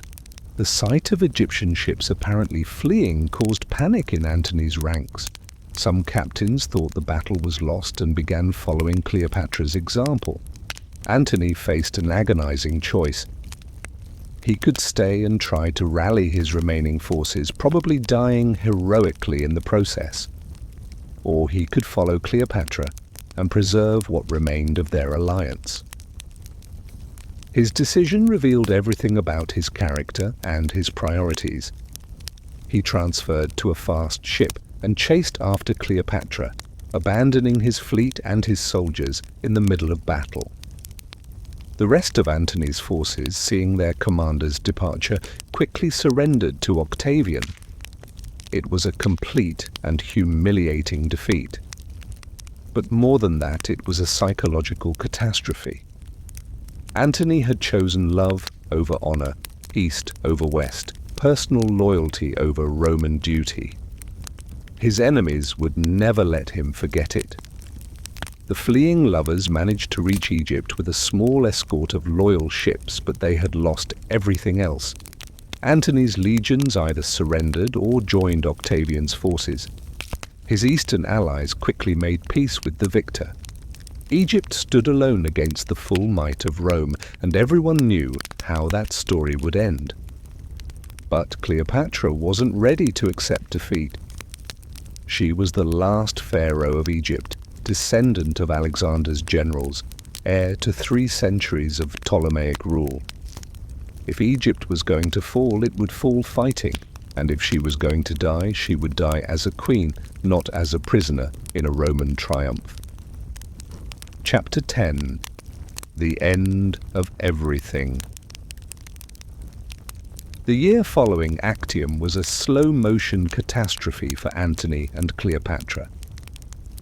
Speaker 1: The sight of Egyptian ships apparently fleeing caused panic in Antony's ranks. Some captains thought the battle was lost and began following Cleopatra's example. Antony faced an agonizing choice. He could stay and try to rally his remaining forces, probably dying heroically in the process. Or he could follow Cleopatra and preserve what remained of their alliance. His decision revealed everything about his character and his priorities. He transferred to a fast ship and chased after Cleopatra, abandoning his fleet and his soldiers in the middle of battle. The rest of Antony's forces, seeing their commander's departure, quickly surrendered to Octavian. It was a complete and humiliating defeat. But more than that, it was a psychological catastrophe. Antony had chosen love over honor, east over west, personal loyalty over Roman duty. His enemies would never let him forget it. The fleeing lovers managed to reach Egypt with a small escort of loyal ships, but they had lost everything else. Antony's legions either surrendered or joined Octavian's forces. His eastern allies quickly made peace with the victor. Egypt stood alone against the full might of Rome, and everyone knew how that story would end. But Cleopatra wasn't ready to accept defeat. She was the last pharaoh of Egypt, descendant of Alexander's generals, heir to 3 centuries of Ptolemaic rule. If Egypt was going to fall, it would fall fighting, and if she was going to die, she would die as a queen, not as a prisoner in a Roman triumph. Chapter 10. The End of Everything. The year following Actium was a slow-motion catastrophe for Antony and Cleopatra.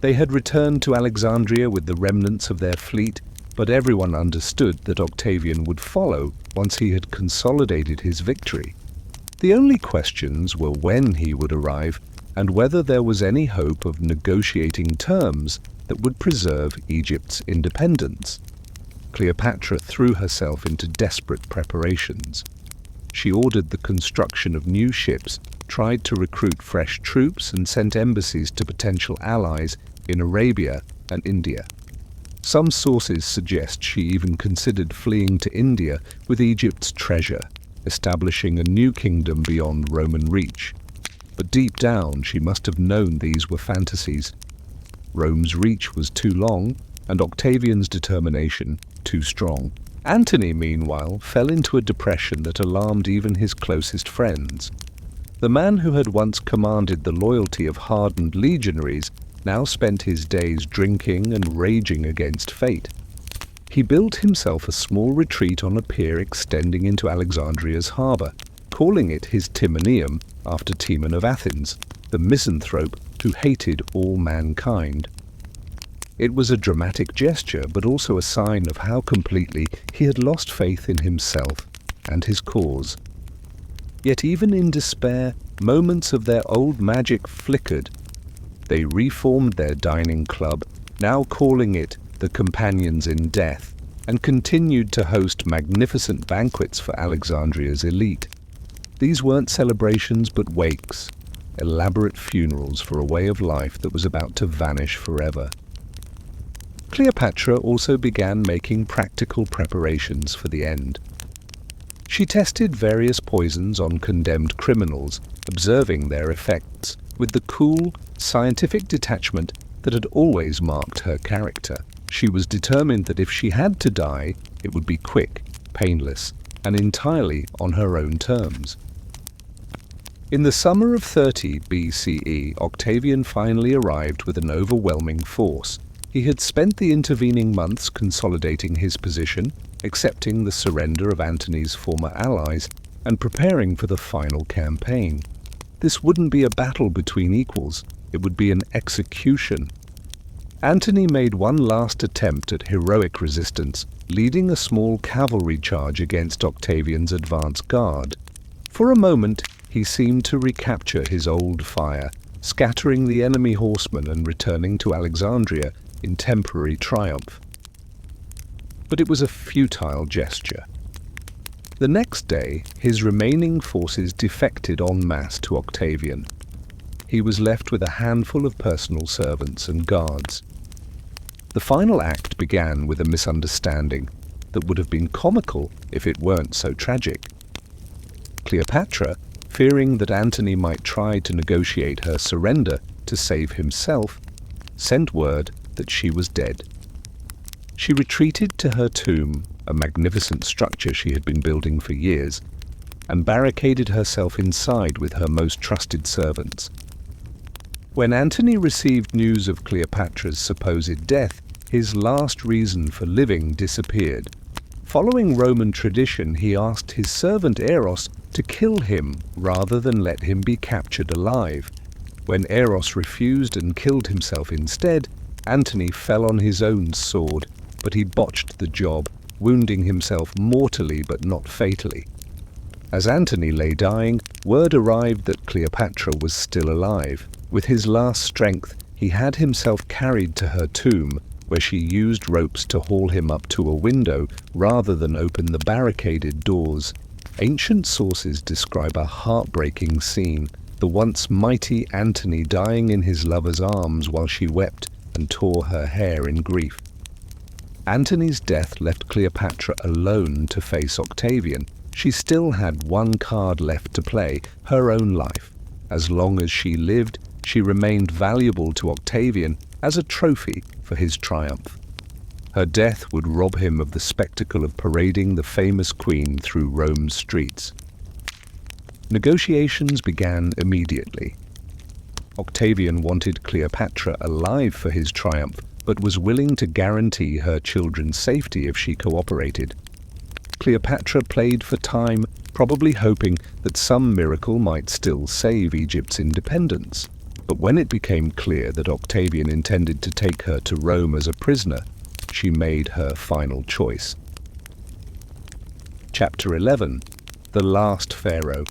Speaker 1: They had returned to Alexandria with the remnants of their fleet, but everyone understood that Octavian would follow once he had consolidated his victory. The only questions were when he would arrive and whether there was any hope of negotiating terms that would preserve Egypt's independence. Cleopatra threw herself into desperate preparations. She ordered the construction of new ships, tried to recruit fresh troops, and sent embassies to potential allies in Arabia and India. Some sources suggest she even considered fleeing to India with Egypt's treasure, establishing a new kingdom beyond Roman reach. But deep down, she must have known these were fantasies. Rome's reach was too long, and Octavian's determination too strong. Antony, meanwhile, fell into a depression that alarmed even his closest friends. The man who had once commanded the loyalty of hardened legionaries now spent his days drinking and raging against fate. He built himself a small retreat on a pier extending into Alexandria's harbour, calling it his Timoneum after Timon of Athens, the misanthrope who hated all mankind. It was a dramatic gesture, but also a sign of how completely he had lost faith in himself and his cause. Yet even in despair, moments of their old magic flickered. They reformed their dining club, now calling it the Companions in Death, and continued to host magnificent banquets for Alexandria's elite. These weren't celebrations but wakes, elaborate funerals for a way of life that was about to vanish forever. Cleopatra also began making practical preparations for the end. She tested various poisons on condemned criminals, observing their effects with the cool, scientific detachment that had always marked her character. She was determined that if she had to die, it would be quick, painless, and entirely on her own terms. In the summer of 30 BCE, Octavian finally arrived with an overwhelming force. He had spent the intervening months consolidating his position, accepting the surrender of Antony's former allies, and preparing for the final campaign. This wouldn't be a battle between equals, it would be an execution. Antony made one last attempt at heroic resistance, leading a small cavalry charge against Octavian's advance guard. For a moment, he seemed to recapture his old fire, scattering the enemy horsemen and returning to Alexandria in temporary triumph. But it was a futile gesture. The next day, his remaining forces defected en masse to Octavian. He was left with a handful of personal servants and guards. The final act began with a misunderstanding that would have been comical if it weren't so tragic. Cleopatra, fearing that Antony might try to negotiate her surrender to save himself, sent word that she was dead. She retreated to her tomb, a magnificent structure she had been building for years, and barricaded herself inside with her most trusted servants. When Antony received news of Cleopatra's supposed death, his last reason for living disappeared. Following Roman tradition, he asked his servant Eros to kill him rather than let him be captured alive. When Eros refused and killed himself instead, Antony fell on his own sword, but he botched the job, wounding himself mortally but not fatally. As Antony lay dying, word arrived that Cleopatra was still alive. With his last strength, he had himself carried to her tomb, where she used ropes to haul him up to a window rather than open the barricaded doors. Ancient sources describe a heartbreaking scene, the once mighty Antony dying in his lover's arms while she wept and tore her hair in grief. Antony's death left Cleopatra alone to face Octavian. She still had one card left to play, her own life. As long as she lived, she remained valuable to Octavian as a trophy for his triumph. Her death would rob him of the spectacle of parading the famous queen through Rome's streets. Negotiations began immediately. Octavian wanted Cleopatra alive for his triumph, but was willing to guarantee her children's safety if she cooperated. Cleopatra played for time, probably hoping that some miracle might still save Egypt's independence. But when it became clear that Octavian intended to take her to Rome as a prisoner, she made her final choice. Chapter 11. The Last Pharaoh.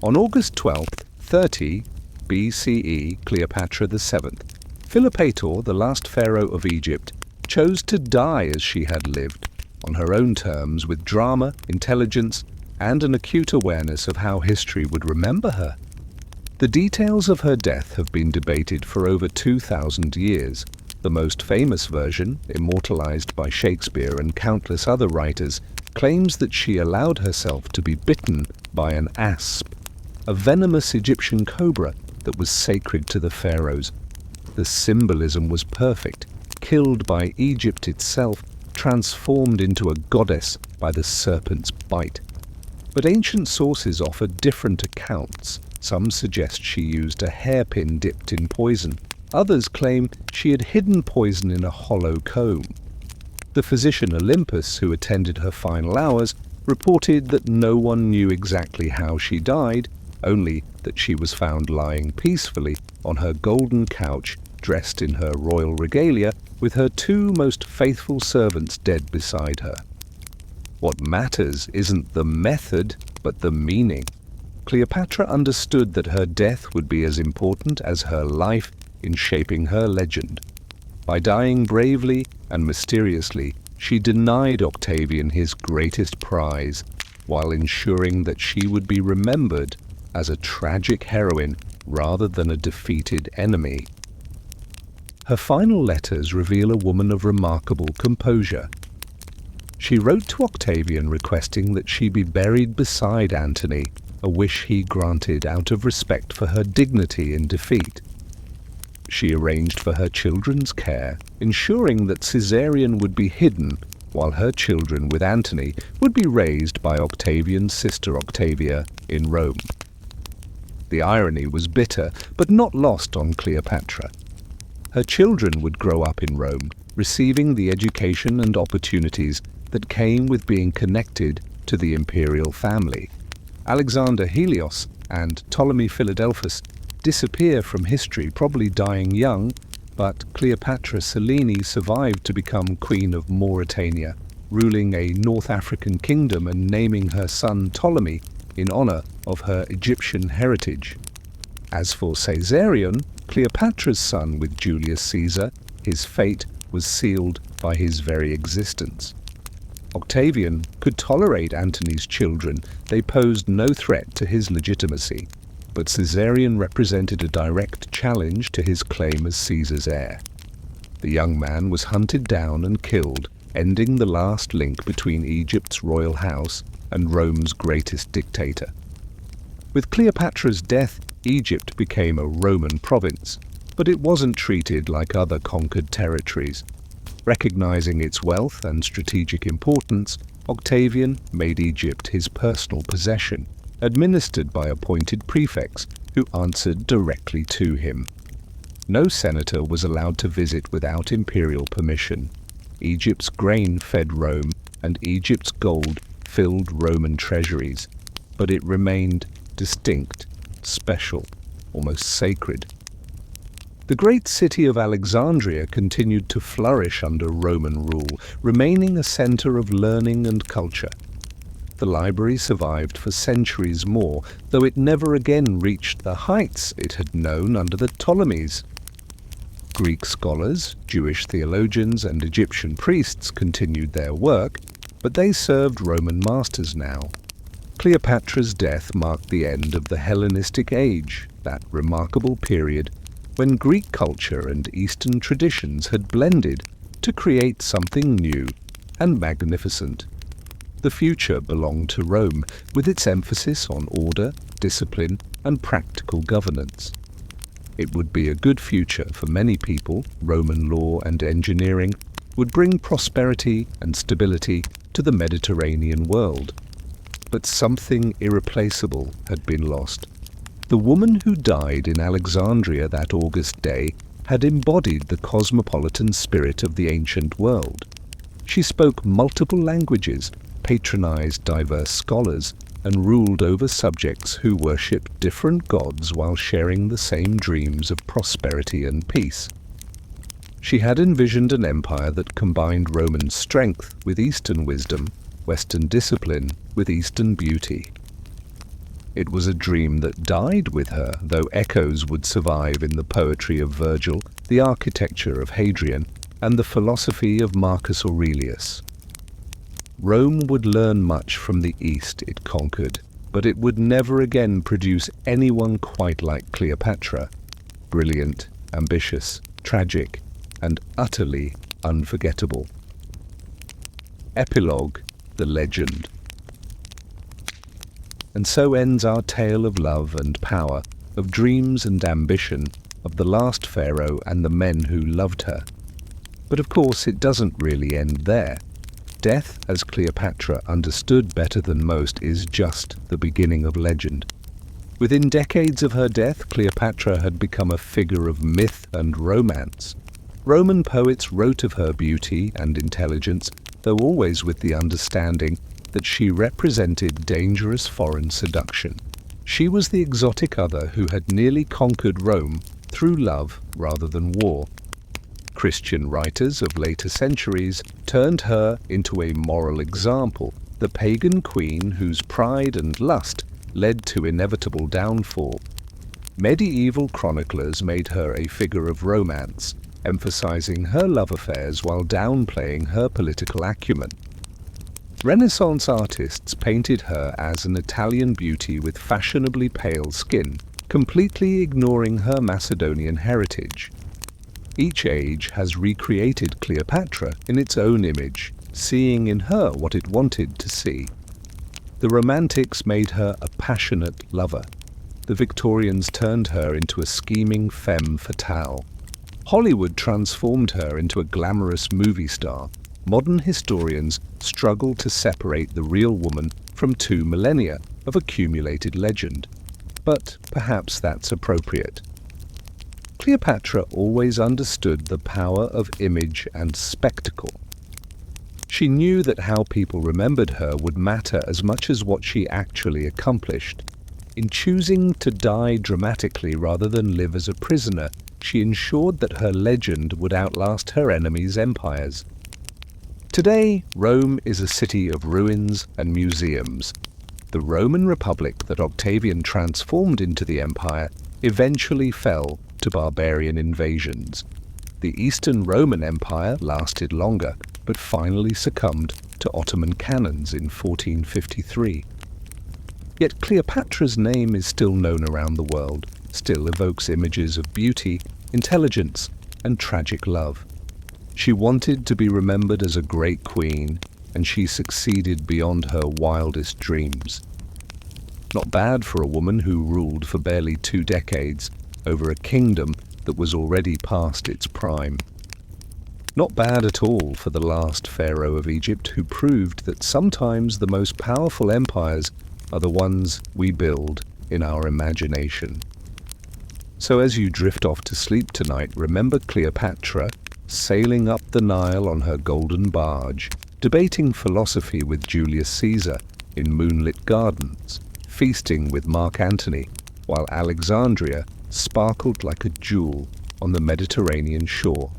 Speaker 1: On August 12, 30 BCE, Cleopatra VII, Philopator, the last pharaoh of Egypt, chose to die as she had lived, on her own terms, with drama, intelligence, and an acute awareness of how history would remember her. The details of her death have been debated for over 2,000 years. The most famous version, immortalized by Shakespeare and countless other writers, claims that she allowed herself to be bitten by an asp, a venomous Egyptian cobra that was sacred to the pharaohs. The symbolism was perfect, killed by Egypt itself, transformed into a goddess by the serpent's bite. But ancient sources offer different accounts. Some suggest she used a hairpin dipped in poison. Others claim she had hidden poison in a hollow comb. The physician Olympus, who attended her final hours, reported that no one knew exactly how she died, only that she was found lying peacefully on her golden couch, dressed in her royal regalia, with her two most faithful servants dead beside her. What matters isn't the method, but the meaning. Cleopatra understood that her death would be as important as her life in shaping her legend. By dying bravely and mysteriously, she denied Octavian his greatest prize, while ensuring that she would be remembered as a tragic heroine rather than a defeated enemy. Her final letters reveal a woman of remarkable composure. She wrote to Octavian requesting that she be buried beside Antony, a wish he granted out of respect for her dignity in defeat. She arranged for her children's care, ensuring that Caesarion would be hidden, while her children with Antony would be raised by Octavian's sister Octavia in Rome. The irony was bitter, but not lost on Cleopatra. Her children would grow up in Rome, receiving the education and opportunities that came with being connected to the imperial family. Alexander Helios and Ptolemy Philadelphus disappear from history, probably dying young, but Cleopatra Selene survived to become Queen of Mauritania, ruling a North African kingdom and naming her son Ptolemy in honor of her Egyptian heritage. As for Caesarion, Cleopatra's son with Julius Caesar, his fate was sealed by his very existence. Octavian could tolerate Antony's children. They posed no threat to his legitimacy, but Caesarion represented a direct challenge to his claim as Caesar's heir. The young man was hunted down and killed, ending the last link between Egypt's royal house and Rome's greatest dictator. With Cleopatra's death, Egypt became a Roman province, but it wasn't treated like other conquered territories. Recognizing its wealth and strategic importance, Octavian made Egypt his personal possession, administered by appointed prefects who answered directly to him. No senator was allowed to visit without imperial permission. Egypt's grain fed Rome, and Egypt's gold filled Roman treasuries, but it remained distinct, special, almost sacred. The great city of Alexandria continued to flourish under Roman rule, remaining a center of learning and culture. The library survived for centuries more, though it never again reached the heights it had known under the Ptolemies. Greek scholars, Jewish theologians, and Egyptian priests continued their work, but they served Roman masters now. Cleopatra's death marked the end of the Hellenistic Age, that remarkable period when Greek culture and Eastern traditions had blended to create something new and magnificent. The future belonged to Rome, with its emphasis on order, discipline, and practical governance. It would be a good future for many people. Roman law and engineering would bring prosperity and stability to the Mediterranean world. But something irreplaceable had been lost. The woman who died in Alexandria that August day had embodied the cosmopolitan spirit of the ancient world. She spoke multiple languages, patronized diverse scholars, and ruled over subjects who worshipped different gods while sharing the same dreams of prosperity and peace. She had envisioned an empire that combined Roman strength with Eastern wisdom, Western discipline with Eastern beauty. It was a dream that died with her, though echoes would survive in the poetry of Virgil, the architecture of Hadrian, and the philosophy of Marcus Aurelius. Rome would learn much from the East it conquered, but it would never again produce anyone quite like Cleopatra, brilliant, ambitious, tragic, and utterly unforgettable. Epilogue: The Legend. And so ends our tale of love and power, of dreams and ambition, of the last pharaoh and the men who loved her. But of course it doesn't really end there. Death, as Cleopatra understood better than most, is just the beginning of legend. Within decades of her death, Cleopatra had become a figure of myth and romance. Roman poets wrote of her beauty and intelligence, though always with the understanding that she represented dangerous foreign seduction. She was the exotic other who had nearly conquered Rome through love rather than war. Christian writers of later centuries turned her into a moral example, the pagan queen whose pride and lust led to inevitable downfall. Medieval chroniclers made her a figure of romance, emphasizing her love affairs while downplaying her political acumen. Renaissance artists painted her as an Italian beauty with fashionably pale skin, completely ignoring her Macedonian heritage. Each age has recreated Cleopatra in its own image, seeing in her what it wanted to see. The Romantics made her a passionate lover. The Victorians turned her into a scheming femme fatale. Hollywood transformed her into a glamorous movie star. Modern historians struggle to separate the real woman from 2 millennia of accumulated legend. But perhaps that's appropriate. Cleopatra always understood the power of image and spectacle. She knew that how people remembered her would matter as much as what she actually accomplished. In choosing to die dramatically rather than live as a prisoner, she ensured that her legend would outlast her enemies' empires. Today, Rome is a city of ruins and museums. The Roman Republic that Octavian transformed into the empire eventually fell to barbarian invasions. The Eastern Roman Empire lasted longer, but finally succumbed to Ottoman cannons in 1453. Yet Cleopatra's name is still known around the world, still evokes images of beauty, intelligence, and tragic love. She wanted to be remembered as a great queen, and she succeeded beyond her wildest dreams. Not bad for a woman who ruled for barely 2 decades over a kingdom that was already past its prime. Not bad at all for the last pharaoh of Egypt, who proved that sometimes the most powerful empires are the ones we build in our imagination. So as you drift off to sleep tonight, remember Cleopatra, sailing up the Nile on her golden barge, debating philosophy with Julius Caesar in moonlit gardens, feasting with Mark Antony, while Alexandria sparkled like a jewel on the Mediterranean shore.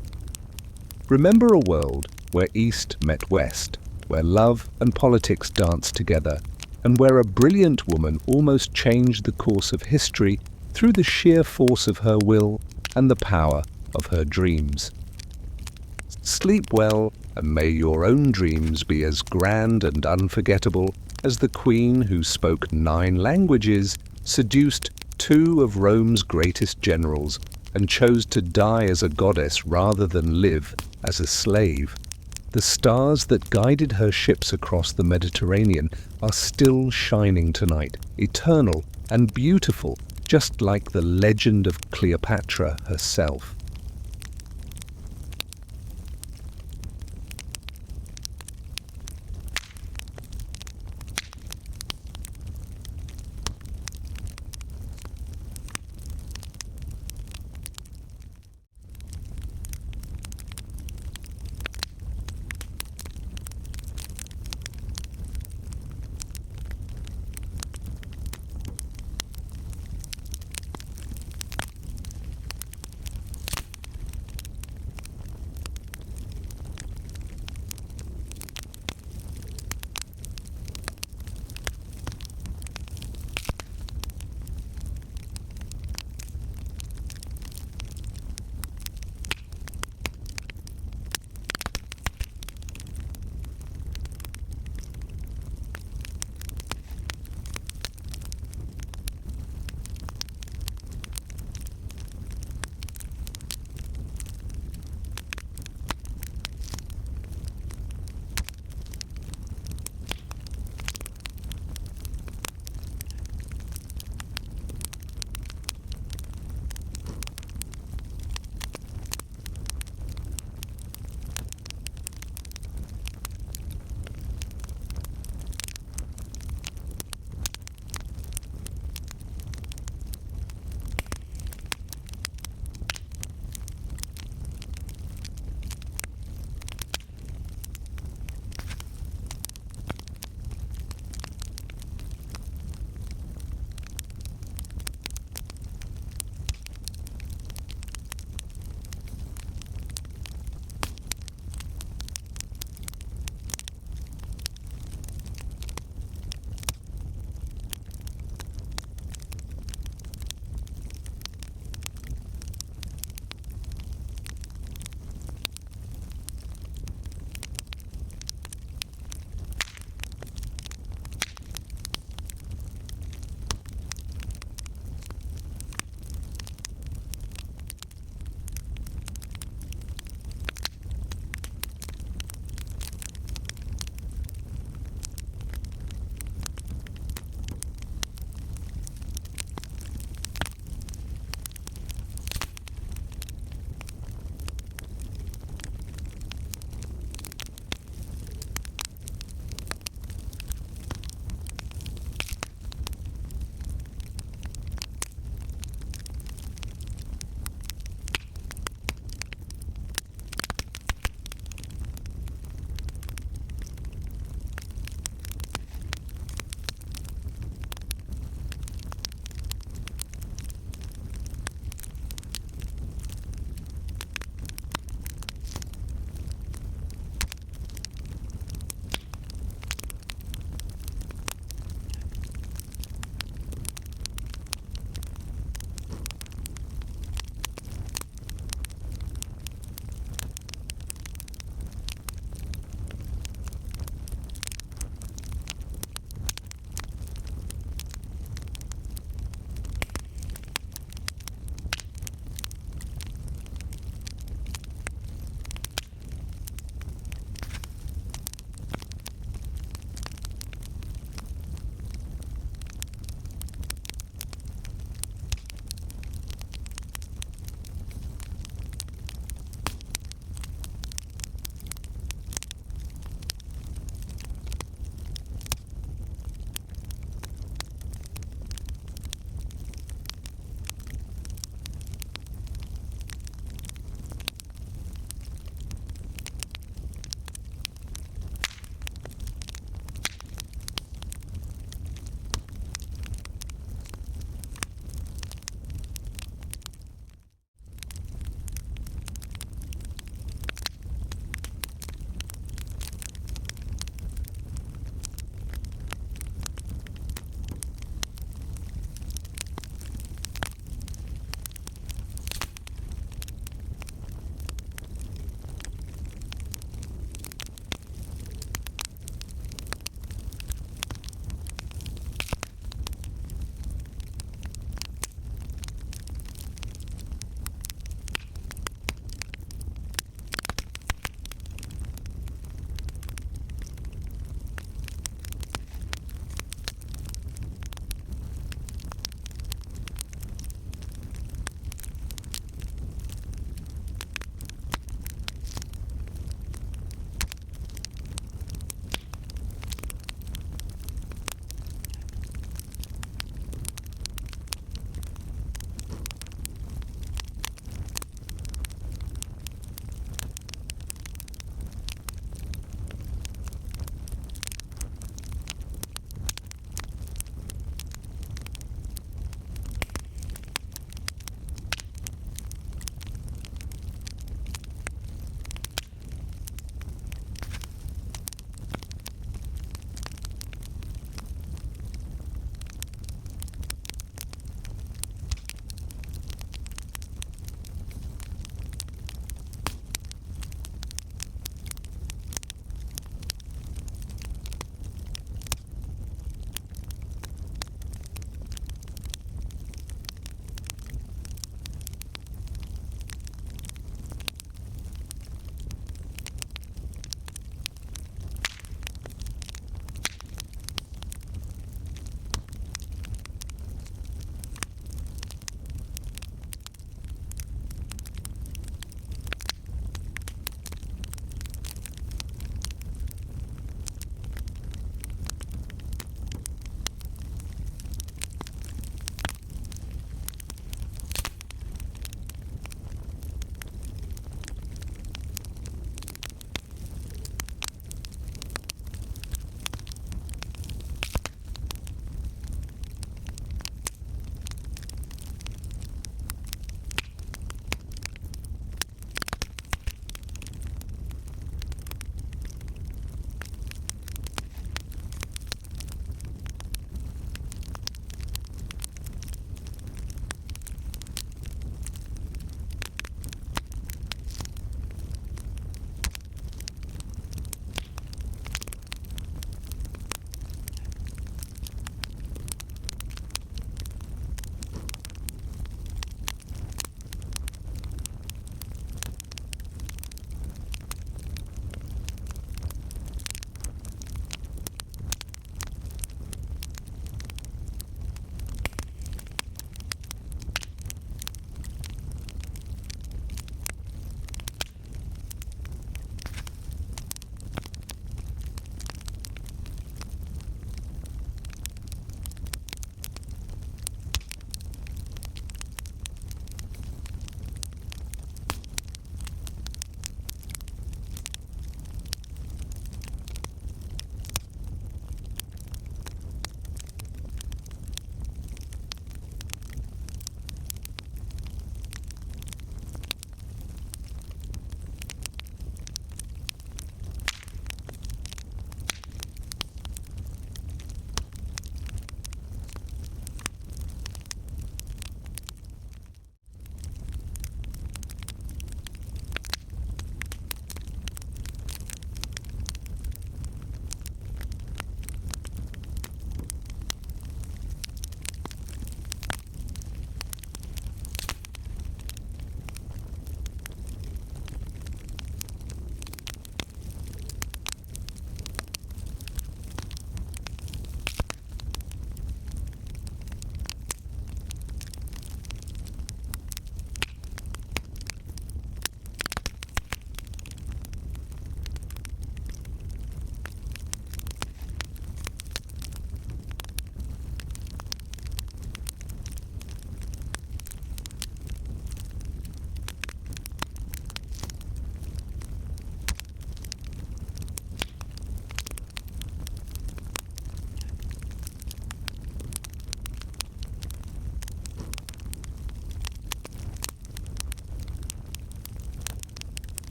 Speaker 1: Remember a world where East met West, where love and politics danced together, and where a brilliant woman almost changed the course of history through the sheer force of her will and the power of her dreams. Sleep well, and may your own dreams be as grand and unforgettable as the queen who spoke 9 languages, seduced 2 of Rome's greatest generals, and chose to die as a goddess rather than live as a slave. The stars that guided her ships across the Mediterranean are still shining tonight, eternal and beautiful, just like the legend of Cleopatra herself.